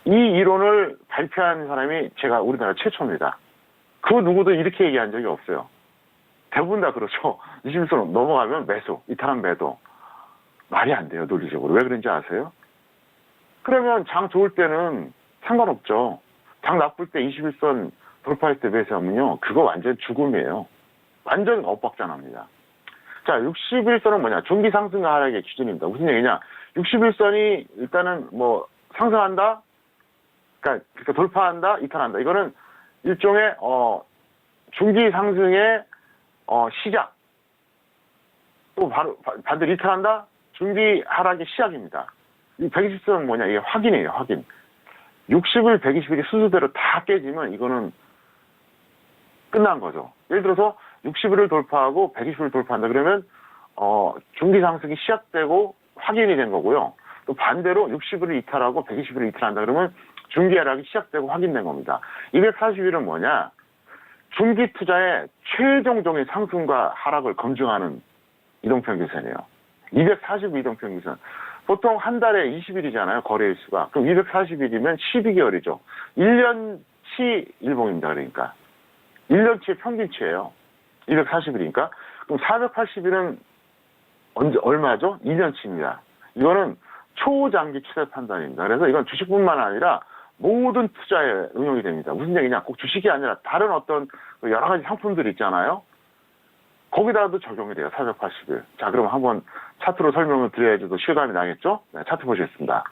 이 이론을 발표한 사람이 제가 우리나라 최초입니다. 그 누구도 이렇게 얘기한 적이 없어요. 대부분 다 그렇죠. 21선 넘어가면 매수, 이탈한 매도. 말이 안 돼요, 논리적으로. 왜 그런지 아세요? 그러면 장 좋을 때는 상관없죠. 장 나쁠 때 21선 돌파했을 때 매수하면요. 그거 완전 죽음이에요. 완전 엇박자납니다. 자, 61선은 뭐냐? 중기 상승과 하락의 기준입니다. 무슨 얘기냐? 61선이 일단은 뭐 상승한다? 그러니까 돌파한다? 이탈한다. 이거는 일종의 중기 상승의 시작. 또 바로 반대로 이탈한다? 중기 하락의 시작입니다. 이 120선은 뭐냐? 이게 확인이에요, 확인. 60일, 120일이 순서대로 다 깨지면 이거는 끝난 거죠. 예를 들어서 60일을 돌파하고 120일을 돌파한다 그러면 중기 상승이 시작되고 확인이 된 거고요. 또 반대로 60일을 이탈하고 120일을 이탈한다 그러면 중기 하락이 시작되고 확인된 겁니다. 240일은 뭐냐? 중기 투자의 최종적인 상승과 하락을 검증하는 이동평균선이에요. 240일 이동평균선. 보통 한 달에 20일이잖아요. 거래일수가. 그럼 240일이면 12개월이죠. 1년치 일봉입니다. 그러니까. 1년치의 평균치예요. 240일이니까. 그럼 480일은 얼마죠? 2년치입니다. 이거는 초장기 추세 판단입니다. 그래서 이건 주식뿐만 아니라 모든 투자에 응용이 됩니다. 무슨 얘기냐? 꼭 주식이 아니라 다른 어떤 여러 가지 상품들이 있잖아요. 거기다가도 적용이 돼요. 480일. 자, 그럼 한번 차트로 설명을 드려야지 또 실감이 나겠죠? 네, 차트 보시겠습니다.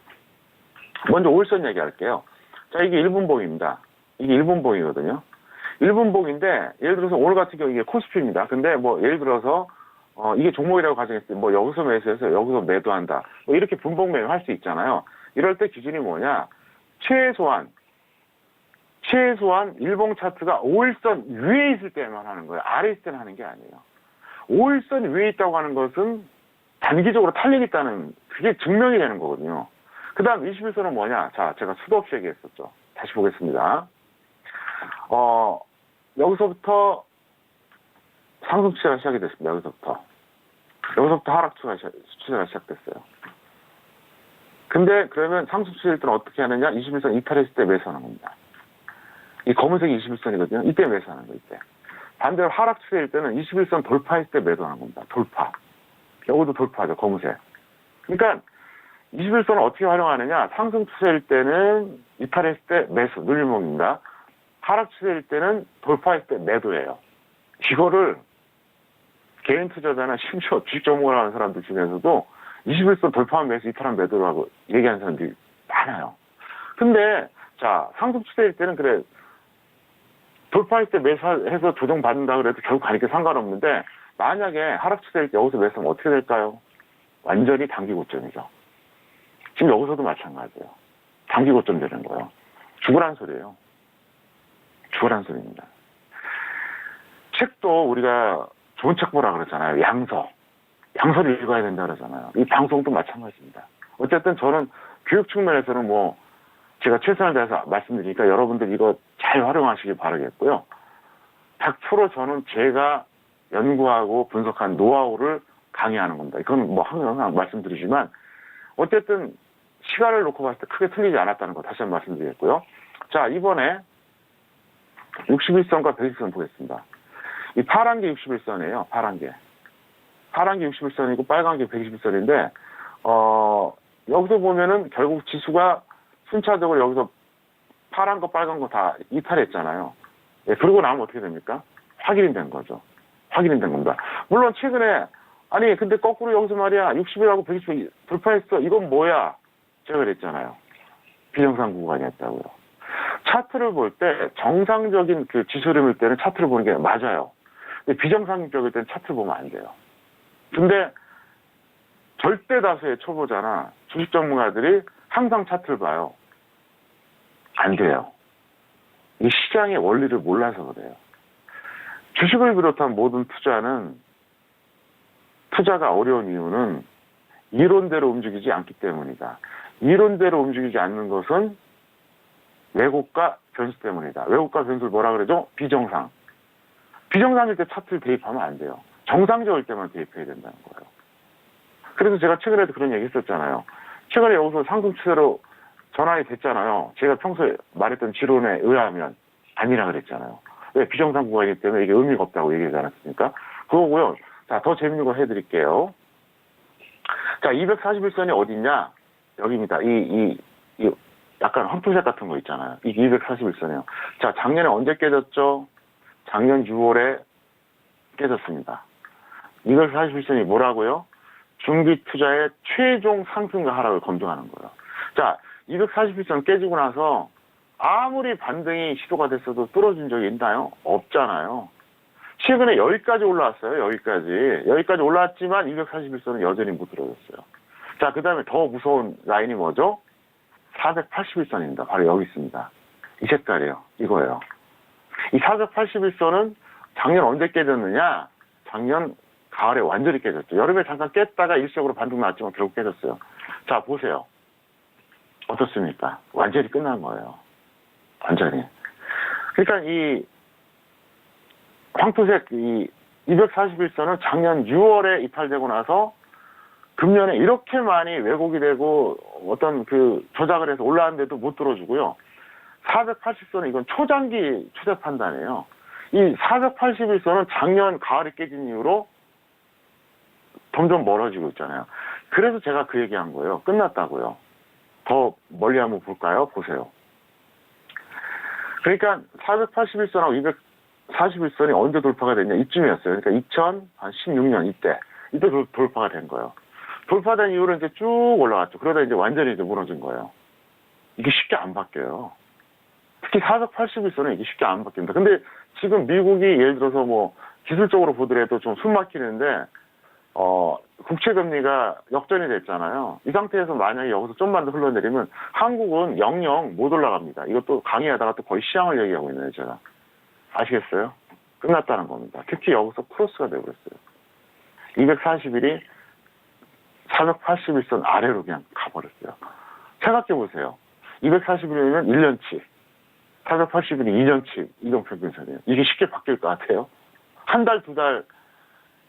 먼저 5일선 얘기할게요. 자, 이게 1분봉입니다. 이게 1분봉이거든요. 1분봉인데, 예를 들어서 오늘 같은 경우 이게 코스피입니다. 근데 뭐, 예를 들어서, 이게 종목이라고 가정했을 때, 뭐, 여기서 매수해서 여기서 매도한다. 뭐, 이렇게 분봉 매매 할 수 있잖아요. 이럴 때 기준이 뭐냐? 최소한 일봉 차트가 5일선 위에 있을 때만 하는 거예요. 아래 있을 때는 하는 게 아니에요. 5일선 위에 있다고 하는 것은 단기적으로 탄력이 있다는, 그게 증명이 되는 거거든요. 그 다음 21선은 뭐냐? 자, 제가 수도 없이 얘기했었죠. 다시 보겠습니다. 여기서부터 상승 추세가 시작이 됐습니다. 여기서부터 하락 추세가 시작됐어요. 근데 그러면 상승 추세일 때는 어떻게 하느냐? 21선 이탈했을 때 매수하는 겁니다. 이 검은색이 21선이거든요. 이때 매수하는 거, 이때. 반대로 하락 추세일 때는 21선 돌파했을 때 매도하는 겁니다. 돌파. 여기도 돌파죠, 검은색. 그러니까 21선을 어떻게 활용하느냐? 상승 추세일 때는 이탈했을 때 매수, 눌림목입니다. 하락 추세일 때는 돌파했을 때 매도예요. 이거를 개인 투자자나 심지어 주식 전문을 하는 사람들 중에서도 21선 돌파한 매수, 이탈한 매도라고 얘기하는 사람들이 많아요. 근데 자, 상승 추세일 때는 그래 돌파할 때 매수해서 조정받는다 그래도 결국 가니까 상관없는데 만약에 하락 추세일 때 여기서 매수하면 어떻게 될까요? 완전히 단기 고점이죠. 지금 여기서도 마찬가지예요. 단기 고점 되는 거예요. 죽으란 소리예요. 죽으란 소리입니다. 책도 우리가 좋은 책 보라 그러잖아요. 양서를 읽어야 된다 그러잖아요. 이 방송도 마찬가지입니다. 어쨌든 저는 교육 측면에서는 뭐 제가 최선을 다해서 말씀드리니까 여러분들 이거 잘 활용하시길 바라겠고요. 100% 저는 제가 연구하고 분석한 노하우를 강의하는 겁니다. 이건 뭐 항상 말씀드리지만 어쨌든 시간을 놓고 봤을 때 크게 틀리지 않았다는 거 다시 한번 말씀드리겠고요. 자, 이번에 61선과 120선 보겠습니다. 이 파란 게 61선이에요. 파란 게 61선이고 빨간 게 121선인데 여기서 보면은 결국 지수가 순차적으로 여기서 파란 거 빨간 거 다 이탈했잖아요. 예, 그러고 나면 어떻게 됩니까? 확인이 된 거죠. 확인이 된 겁니다. 물론 최근에 아니 근데 거꾸로 여기서 말이야 60일하고 120일 돌파했어. 이건 뭐야? 제가 그랬잖아요. 비정상 구간이었다고요. 차트를 볼 때 정상적인 그 지수 흐름일 때는 차트를 보는 게 맞아요. 근데 비정상적일 때는 차트를 보면 안 돼요. 근데 절대 다수의 초보자나 주식 전문가들이 항상 차트를 봐요. 안 돼요. 이 시장의 원리를 몰라서 그래요. 주식을 비롯한 모든 투자가 어려운 이유는 이론대로 움직이지 않기 때문이다. 이론대로 움직이지 않는 것은 왜곡과 변수 때문이다. 왜곡과 변수를 뭐라 그러죠? 비정상. 비정상일 때 차트를 대입하면 안 돼요. 정상적일 때만 대입해야 된다는 거예요. 그래서 제가 최근에도 그런 얘기 했었잖아요. 최근에 여기서 상승 추세로 전환이 됐잖아요. 제가 평소에 말했던 지론에 의하면 아니라 그랬잖아요. 왜? 비정상 구간이기 때문에 이게 의미가 없다고 얘기하지 않았습니까? 그거고요. 자, 더 재밌는 거 해드릴게요. 자, 241선이 어딨냐? 여기입니다. 이 약간 황토색 같은 거 있잖아요. 이게 241선이에요. 자, 작년에 언제 깨졌죠? 작년 6월에 깨졌습니다. 241선이 뭐라고요? 중기 투자의 최종 상승과 하락을 검증하는 거예요. 자, 241선 깨지고 나서 아무리 반등이 시도가 됐어도 뚫어진 적이 있나요? 없잖아요. 최근에 여기까지 올라왔어요. 여기까지 올라왔지만 241선은 여전히 못 들어졌어요. 자, 그 다음에 더 무서운 라인이 뭐죠? 481선입니다. 바로 여기 있습니다. 이 색깔이에요. 이거예요. 이 481선은 작년 언제 깨졌느냐? 작년 가을에 완전히 깨졌죠. 여름에 잠깐 깼다가 일시적으로 반등 났지만 결국 깨졌어요. 자, 보세요. 어떻습니까? 완전히 끝난 거예요. 완전히. 그러니까 이 황토색 이 241선은 작년 6월에 이탈되고 나서 금년에 이렇게 많이 왜곡이 되고 어떤 그 조작을 해서 올라왔는데도 못 들어주고요. 480선은 이건 초장기 추세 판단이에요. 이 481선은 작년 가을에 깨진 이후로 점점 멀어지고 있잖아요. 그래서 제가 그 얘기한 거예요. 끝났다고요. 더 멀리 한번 볼까요? 보세요. 그러니까 481선하고 241선이 언제 돌파가 됐냐? 이쯤이었어요. 그러니까 2016년 이때 돌파가 된 거예요. 돌파된 이후로 이제 쭉 올라갔죠. 그러다 이제 완전히 이제 무너진 거예요. 이게 쉽게 안 바뀌어요. 특히 481선은 이게 쉽게 안 바뀝니다. 근데 지금 미국이 예를 들어서 뭐 기술적으로 보더라도 좀 숨 막히는데 국채금리가 역전이 됐잖아요. 이 상태에서 만약에 여기서 좀만 더 흘러내리면 한국은 영영 못 올라갑니다. 이것도 강의하다가 또 거의 시향을 얘기하고 있네요, 제가. 아시겠어요? 끝났다는 겁니다. 특히 여기서 크로스가 되어버렸어요. 241이 481선 아래로 그냥 가버렸어요. 생각해보세요. 241이면 1년치, 481이 2년치 이동평균선이에요. 이게 쉽게 바뀔 것 같아요? 한 달, 두 달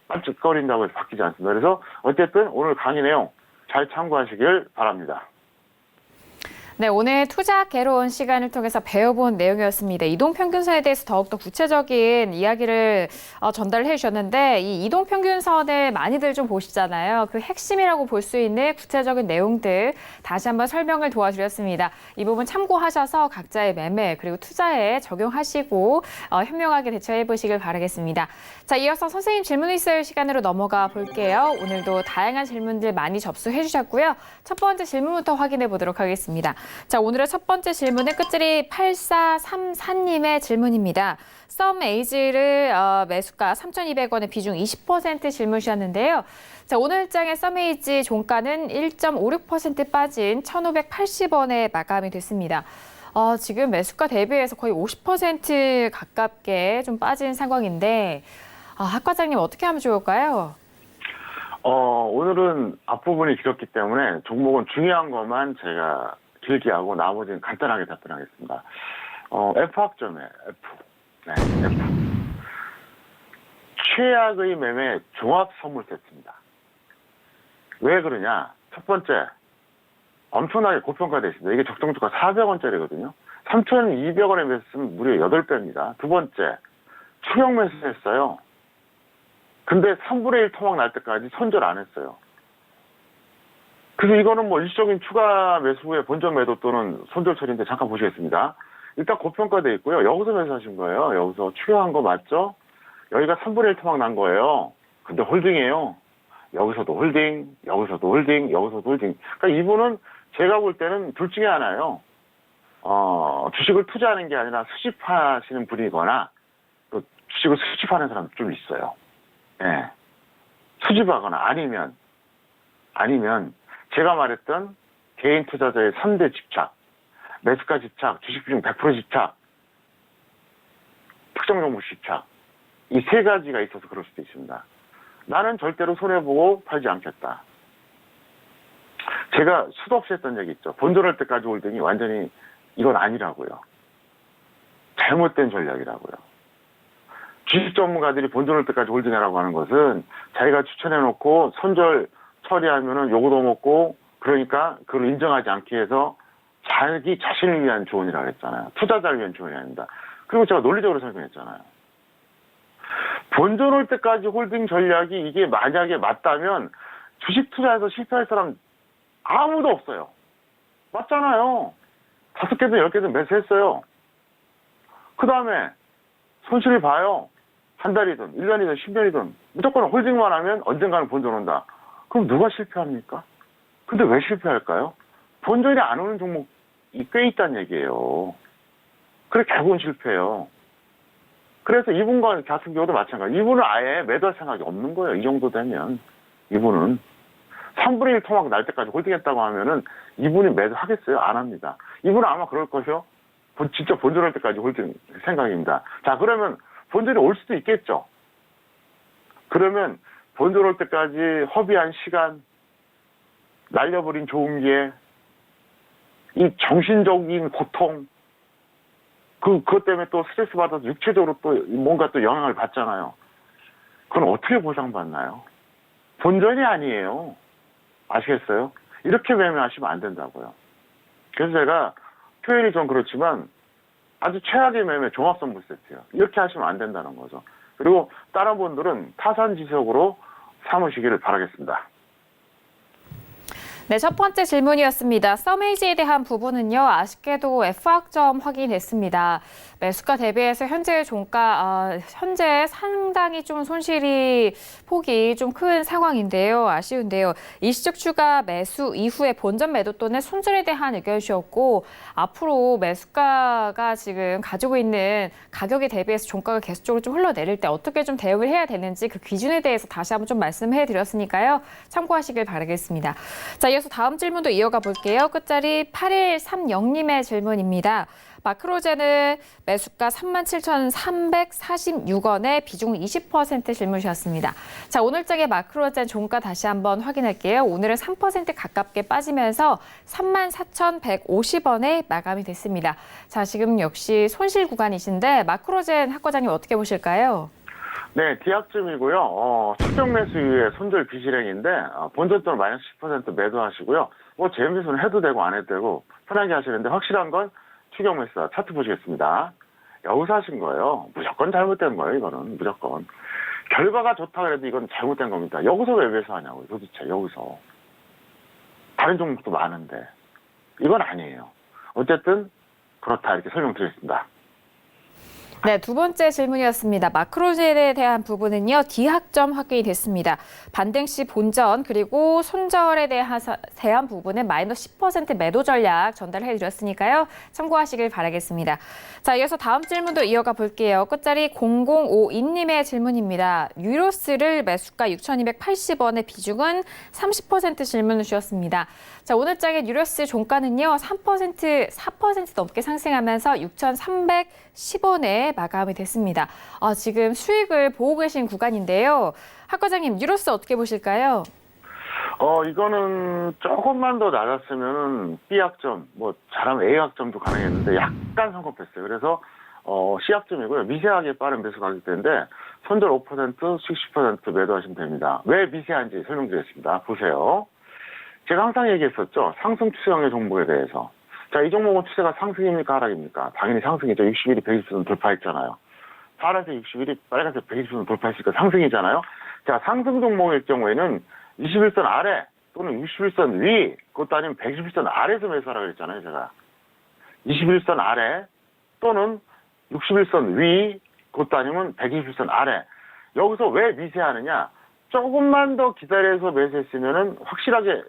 깜찍거린다고 해서 바뀌지 않습니다. 그래서 어쨌든 오늘 강의 내용 잘 참고하시길 바랍니다. 네, 오늘 투자 개론 시간을 통해서 배워본 내용이었습니다. 이동평균선에 대해서 더욱더 구체적인 이야기를 전달을 해주셨는데 이 이동평균선을 많이들 좀 보시잖아요. 그 핵심이라고 볼 수 있는 구체적인 내용들 다시 한번 설명을 도와드렸습니다. 이 부분 참고하셔서 각자의 매매 그리고 투자에 적용하시고 현명하게 대처해 보시길 바라겠습니다. 자, 이어서 선생님 질문 있을 시간으로 넘어가 볼게요. 오늘도 다양한 질문들 많이 접수해 주셨고요. 첫 번째 질문부터 확인해 보도록 하겠습니다. 자, 오늘의 첫 번째 질문은 끝자리 8434님의 질문입니다. 썸에이지를 매수가 3,200원에 비중 20% 질문 주셨는데요. 자, 오늘장의 썸에이지 종가는 1.56% 빠진 1,580원에 마감이 됐습니다. 지금 매수가 대비해서 거의 50% 가깝게 좀 빠진 상황인데 학 과장님 어떻게 하면 좋을까요? 오늘은 앞부분이 길었기 때문에 종목은 중요한 것만 제가 길게 하고 나머지는 간단하게 답변하겠습니다. F학점에 F. 네, F. 최악의 매매 종합 선물 세트입니다. 왜 그러냐? 첫 번째, 엄청나게 고평가되어 있습니다. 이게 적정주가 400원짜리거든요. 3,200원에 매수했으면 무려 8배입니다. 두 번째, 추격 매수했어요. 근데 3분의 1 토막 날 때까지 손절 안 했어요. 그래서 이거는 뭐 일시적인 추가 매수 후에 본전 매도 또는 손절 처리인데 잠깐 보시겠습니다. 일단 고평가되어 있고요. 여기서 매수하신 거예요. 여기서 추격한 거 맞죠? 여기가 3분의 1 토막 난 거예요. 근데 홀딩이에요. 여기서도 홀딩, 여기서도 홀딩, 여기서도 홀딩. 그러니까 이분은 제가 볼 때는 둘 중에 하나예요. 주식을 투자하는 게 아니라 수집하시는 분이거나 또 주식을 수집하는 사람 좀 있어요. 예. 수집하거나 아니면 제가 말했던 개인 투자자의 3대 집착, 매수가 집착, 주식 비중 100% 집착, 특정 종목 집착, 이 세 가지가 있어서 그럴 수도 있습니다. 나는 절대로 손해보고 팔지 않겠다. 제가 수도 없이 했던 얘기 있죠. 본전할 때까지 홀딩이 완전히 이건 아니라고요. 잘못된 전략이라고요. 주식 전문가들이 본전할 때까지 홀딩하라고 하는 것은 자기가 추천해놓고 손절 처리하면은 요거도 먹고 그러니까 그걸 인정하지 않기 위해서 자기 자신을 위한 조언이라고 했잖아요. 투자자를 위한 조언이 아닙니다. 그리고 제가 논리적으로 설명했잖아요. 본전 올 때까지 홀딩 전략이 이게 만약에 맞다면 주식 투자에서 실패할 사람 아무도 없어요. 맞잖아요. 5개든 10개든 매수했어요. 그 다음에 손실을 봐요. 한 달이든 1년이든 10년이든 무조건 홀딩만 하면 언젠가는 본전 온다. 그럼 누가 실패합니까? 근데 왜 실패할까요? 본전이 안 오는 종목이 꽤 있다는 얘기예요. 그래 결국은 실패해요. 그래서 이분과 같은 경우도 마찬가지. 이분은 아예 매도할 생각이 없는 거예요. 이 정도 되면. 이분은 3분의 1 토막 날 때까지 홀딩했다고 하면은 이분이 매도하겠어요? 안 합니다. 이분은 아마 그럴 것이요. 진짜 본전할 때까지 홀딩 생각입니다. 자, 그러면 본전이 올 수도 있겠죠. 그러면 본전 올 때까지 허비한 시간, 날려버린 좋은 기회, 이 정신적인 고통, 그것 때문에 또 스트레스 받아서 육체적으로 또 뭔가 또 영향을 받잖아요. 그건 어떻게 보상받나요? 본전이 아니에요. 아시겠어요? 이렇게 매매하시면 안 된다고요. 그래서 제가 표현이 좀 그렇지만 아주 최악의 매매 종합선물 세트예요. 이렇게 하시면 안 된다는 거죠. 그리고 다른 분들은 타산지석으로 삼으시기를 바라겠습니다. 네, 첫 번째 질문이었습니다. 썸에이지에 대한 부분은요, 아쉽게도 F학점 확인됐습니다. 매수가 대비해서 현재 종가, 현재 상당히 좀 손실이 폭이 좀 큰 상황인데요. 아쉬운데요. 일시적 추가 매수 이후에 본전 매도 또는 손절에 대한 의견이셨고, 앞으로 매수가가 지금 가지고 있는 가격에 대비해서 종가가 계속적으로 좀 흘러내릴 때 어떻게 좀 대응을 해야 되는지 그 기준에 대해서 다시 한번 좀 말씀해 드렸으니까요. 참고하시길 바라겠습니다. 자, 이어서 다음 질문도 이어가 볼게요. 끝자리 8130님의 질문입니다. 마크로제는 매수가 37,346원에 비중 20% 질문 주셨습니다. 자, 오늘장의 마크로젠 종가 다시 한번 확인할게요. 오늘은 3% 가깝게 빠지면서 34,150원에 마감이 됐습니다. 자, 지금 역시 손실 구간이신데 마크로젠 학과장님 어떻게 보실까요? 네, 디약점이고요. 추정 매수 이후에 손절 비실행인데 본전 또는 마이너스 10% 매도하시고요. 뭐 재매수는 해도 되고 안 해도 되고 편하게 하시는데 확실한 건 추경 매수다. 차트 보시겠습니다. 여기서 하신 거예요. 무조건 잘못된 거예요. 이거는 무조건. 결과가 좋다 그래도 이건 잘못된 겁니다. 여기서 왜 매수하냐고요. 도대체 여기서. 다른 종목도 많은데. 이건 아니에요. 어쨌든 그렇다 이렇게 설명드리겠습니다. 네, 두 번째 질문이었습니다. 마크로젤에 대한 부분은요, D학점 확인이 됐습니다. 반등 시 본전 그리고 손절에 대한 부분은 마이너스 10% 매도 전략 전달해 드렸으니까요. 참고하시길 바라겠습니다. 자, 이어서 다음 질문도 이어가 볼게요. 끝자리 0052님의 질문입니다. 유로스를 매수가 6,280원의 비중은 30% 질문을 주셨습니다. 자, 오늘장의 유로스 종가는요, 4% 넘게 상승하면서 6,310원에 마감이 됐습니다. 지금 수익을 보고 계신 구간인데요. 학 과장님, 유로스 어떻게 보실까요? 이거는 조금만 더 낮았으면 B학점, 뭐 잘하면 A학점도 가능했는데 약간 성급했어요. 그래서 C학점이고요. 미세하게 빠른 매수 가격대인데 손절 5%, 수익 10% 매도하시면 됩니다. 왜 미세한지 설명드리겠습니다. 보세요. 제가 항상 얘기했었죠. 상승 추세형의 종목에 대해서. 자, 이 종목은 추세가 상승입니까 하락입니까? 당연히 상승이죠. 60일이 120선 돌파했잖아요. 파란색 60일이 빨간색 120선 돌파했으니까 상승이잖아요. 자, 상승 종목일 경우에는 21선 아래 또는 61선 위, 그것도 아니면 121선 아래에서 매수하라고 그랬잖아요, 제가. 21선 아래 또는 61선 위, 그것도 아니면 121선 아래. 여기서 왜 미세하느냐? 조금만 더 기다려서 매수했으면은 확실하게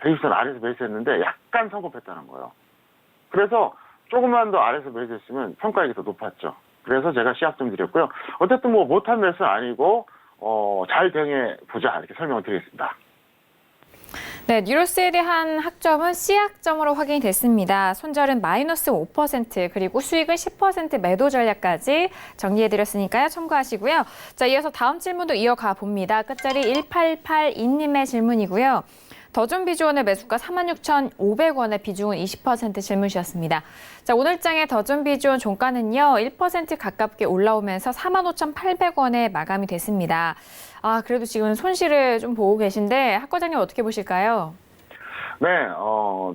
120선 아래에서 매수했는데 약간 성급했다는 거예요. 그래서 조금만 더 아래에서 매수했으면 평가액이 더 높았죠. 그래서 제가 C학점 드렸고요. 어쨌든 뭐 못한 매수는 아니고 잘 대응해 보자 이렇게 설명을 드리겠습니다. 네, 뉴로스에 대한 학점은 C학점으로 확인이 됐습니다. 손절은 마이너스 5% 그리고 수익은 10% 매도 전략까지 정리해드렸으니까요. 참고하시고요. 자, 이어서 다음 질문도 이어가 봅니다. 끝자리 1882님의 질문이고요. 더존비주원의 매수가 46,500원의 비중은 20% 질문 주셨습니다. 자, 오늘장의 더존비주원 종가는요, 1% 가깝게 올라오면서 45,800원에 마감이 됐습니다. 그래도 지금 손실을 좀 보고 계신데 학 과장님 어떻게 보실까요? 네,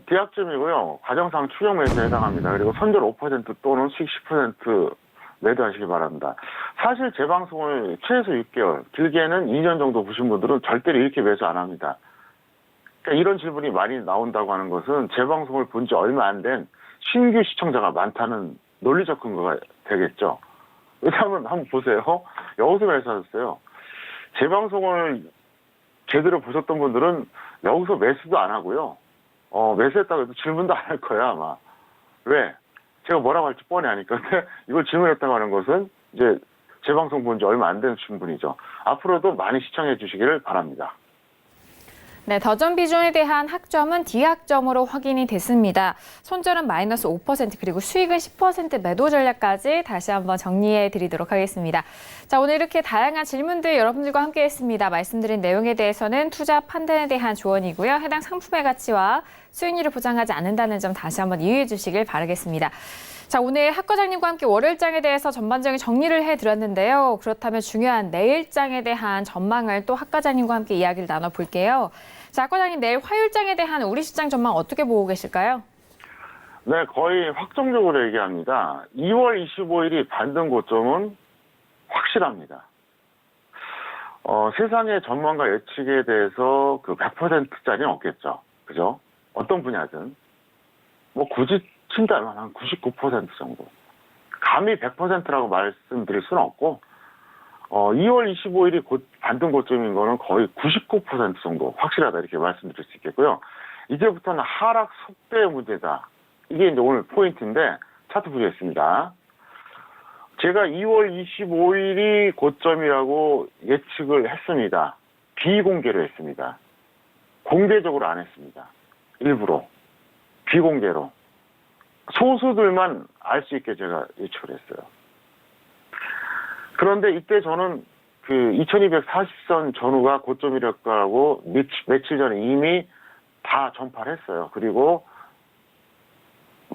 D학점이고요. 과정상 추경 매수에 해당합니다. 그리고 손절 5% 또는 수익 10% 매도하시기 바랍니다. 사실 제 방송을 최소 6개월, 길게는 2년 정도 보신 분들은 절대로 이렇게 매수 안 합니다. 그러니까 이런 질문이 많이 나온다고 하는 것은 제 방송을 본 지 얼마 안 된 신규 시청자가 많다는 논리적 근거가 되겠죠. 왜냐하면 한번 보세요. 여기서 매수하셨어요. 제 방송을 제대로 보셨던 분들은 여기서 매수도 안 하고요. 매수했다고 해도 질문도 안 할 거예요, 아마. 왜? 제가 뭐라고 할지 뻔히 아니까. 근데 이걸 질문했다고 하는 것은 이제 제 방송 본 지 얼마 안 된 분이죠. 앞으로도 많이 시청해 주시기를 바랍니다. 네, 더전 비중에 대한 학점은 D학점으로 확인이 됐습니다. 손절은 마이너스 5% 그리고 수익은 10% 매도 전략까지 다시 한번 정리해 드리도록 하겠습니다. 자, 오늘 이렇게 다양한 질문들 여러분들과 함께 했습니다. 말씀드린 내용에 대해서는 투자 판단에 대한 조언이고요. 해당 상품의 가치와 수익률을 보장하지 않는다는 점 다시 한번 이해해 주시길 바라겠습니다. 자, 오늘 학 과장님과 함께 월요일장에 대해서 전반적인 정리를 해드렸는데요. 그렇다면 중요한 내일장에 대한 전망을 또 학 과장님과 함께 이야기를 나눠볼게요. 자, 학 과장님, 내일 화요일장에 대한 우리 시장 전망 어떻게 보고 계실까요? 네, 거의 확정적으로 얘기합니다. 2월 25일이 반등 고점은 확실합니다. 세상의 전망과 예측에 대해서 그 100%짜리는 없겠죠. 그죠? 어떤 분야든. 뭐 굳이 친다면 한 99% 정도. 감히 100%라고 말씀드릴 수는 없고, 2월 25일이 곧 반등 고점인 거는 거의 99% 정도 확실하다 이렇게 말씀드릴 수 있겠고요. 이제부터는 하락 속도의 문제다. 이게 이제 오늘 포인트인데 차트 보겠습니다. 제가 2월 25일이 고점이라고 예측을 했습니다. 비공개로 했습니다. 공개적으로 안 했습니다. 일부러. 비공개로. 소수들만 알 수 있게 제가 예측을 했어요. 그런데 이때 저는 그 2240선 전후가 고점이랄까라고 며칠 전에 이미 다 전파를 했어요. 그리고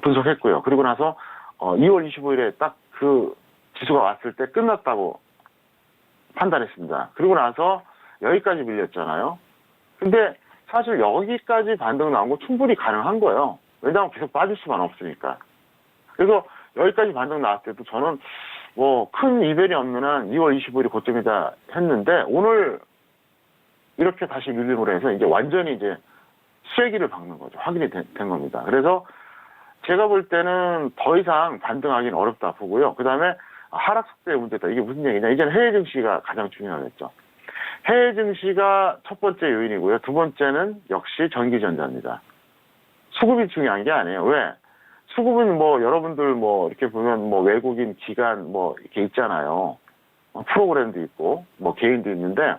분석했고요. 그리고 나서 2월 25일에 딱 그 지수가 왔을 때 끝났다고 판단했습니다. 그리고 나서 여기까지 밀렸잖아요. 근데 사실 여기까지 반등 나온 거 충분히 가능한 거예요. 왜냐하면 계속 빠질 수만 없으니까. 그래서 여기까지 반등 나왔을 때도 저는 뭐 큰 이변이 없는 한 2월 25일이 고점이다 했는데 오늘 이렇게 다시 밀림으로 해서 이제 완전히 이제 쐐기를 박는 거죠. 확인이 된 겁니다. 그래서 제가 볼 때는 더 이상 반등하기는 어렵다 보고요. 그 다음에 하락 속도의 문제다. 이게 무슨 얘기냐. 이제는 해외 증시가 가장 중요하겠죠. 해외 증시가 첫 번째 요인이고요. 두 번째는 역시 전기전자입니다. 수급이 중요한 게 아니에요. 왜? 수급은 뭐 여러분들 뭐 이렇게 보면 뭐 외국인 기관 뭐 이렇게 있잖아요. 프로그램도 있고 뭐 개인도 있는데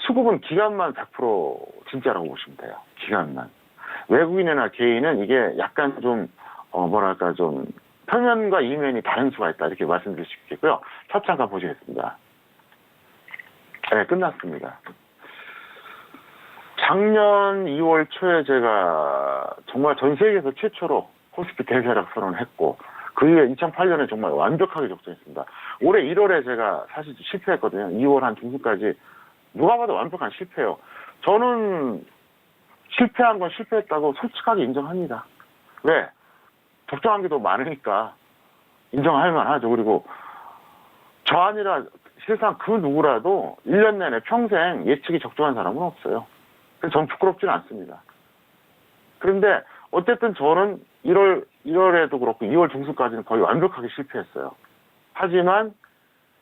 수급은 기관만 100% 진짜라고 보시면 돼요. 기관만. 외국인이나 개인은 이게 약간 좀 뭐랄까 좀 표면과 이면이 다른 수가 있다 이렇게 말씀드릴 수 있겠고요. 차트 잠깐 보시겠습니다. 네, 끝났습니다. 작년 2월 초에 제가 정말 전 세계에서 최초로 코스피 대세락 선언을 했고 그 이후에 2008년에 정말 완벽하게 적중했습니다. 올해 1월에 제가 사실 실패했거든요. 2월 한 중순까지 누가 봐도 완벽한 실패예요. 저는 실패한 건 실패했다고 솔직하게 인정합니다. 왜? 적정한 게 더 많으니까 인정할 만하죠. 그리고 저 아니라 세상 그 누구라도 1년 내내 평생 예측이 적정한 사람은 없어요. 그래서 전 부끄럽지는 않습니다. 그런데 어쨌든 저는 1월에도 그렇고 2월 중순까지는 거의 완벽하게 실패했어요. 하지만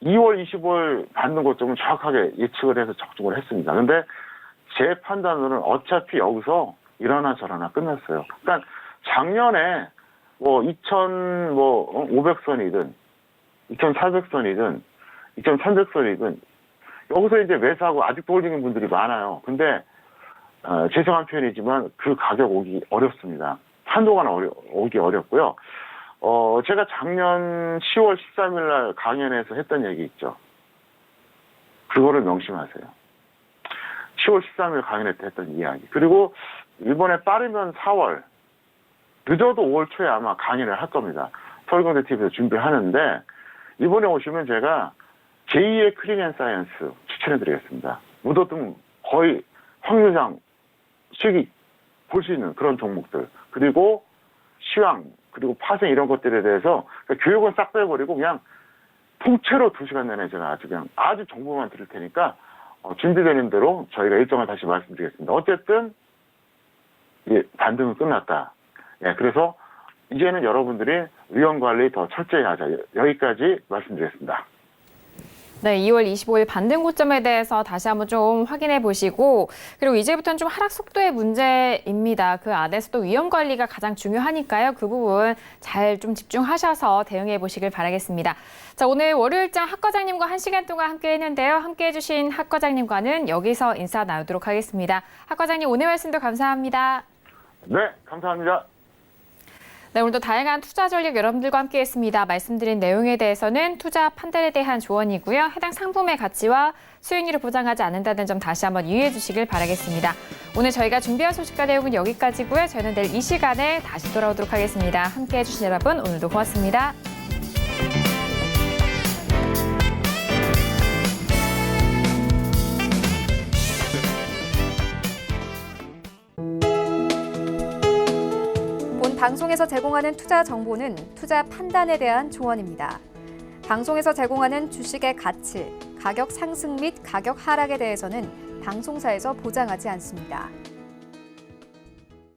2월 25일 받는 고점은 정확하게 예측을 해서 적중을 했습니다. 근데 제 판단으로는 어차피 여기서 이러나 저러나 끝났어요. 그러니까 작년에 뭐 2,500선이든 2,400선이든 2,300선이든 여기서 이제 매수하고 아직도 홀딩인 분들이 많아요. 근데 죄송한 표현이지만 그 가격 오기 어렵습니다. 한동안 오기 어렵고요. 제가 작년 10월 13일 날 강연에서 했던 얘기 있죠. 그거를 명심하세요. 10월 13일 강연에 때 했던 이야기. 그리고 이번에 빠르면 4월, 늦어도 5월 초에 아마 강연을 할 겁니다. 서울경제 TV에서 준비를 하는데 이번에 오시면 제가 제2의 클린앤사이언스 추천해드리겠습니다. 묻어두면 거의 확률상 수익이 볼 수 있는 그런 종목들. 그리고 시황, 그리고 파생 이런 것들에 대해서 그러니까 교육은 싹 빼버리고 그냥 통째로 2시간 내내 제가 아주 정보만 드릴 테니까 준비되는 대로 저희가 일정을 다시 말씀드리겠습니다. 어쨌든 반등은 끝났다. 예, 그래서 이제는 여러분들이 위험 관리 더 철저히 하자. 여기까지 말씀드리겠습니다. 네, 2월 25일 반등 고점에 대해서 다시 한번 좀 확인해 보시고, 그리고 이제부터는 좀 하락 속도의 문제입니다. 그 안에서도 위험 관리가 가장 중요하니까요. 그 부분 잘 좀 집중하셔서 대응해 보시길 바라겠습니다. 자, 오늘 월요일장 학 과장님과 1시간 동안 함께 했는데요. 함께 해주신 학 과장님과는 여기서 인사 나누도록 하겠습니다. 학 과장님 오늘 말씀도 감사합니다. 네, 감사합니다. 네, 오늘도 다양한 투자 전략 여러분들과 함께했습니다. 말씀드린 내용에 대해서는 투자 판단에 대한 조언이고요. 해당 상품의 가치와 수익률을 보장하지 않는다는 점 다시 한번 유의해 주시길 바라겠습니다. 오늘 저희가 준비한 소식과 내용은 여기까지고요. 저희는 내일 이 시간에 다시 돌아오도록 하겠습니다. 함께해 주신 여러분 오늘도 고맙습니다. 본 방송에서 제공하는 투자 정보는 투자 판단에 대한 조언입니다. 방송에서 제공하는 주식의 가치, 가격 상승 및 가격 하락에 대해서는 방송사에서 보장하지 않습니다.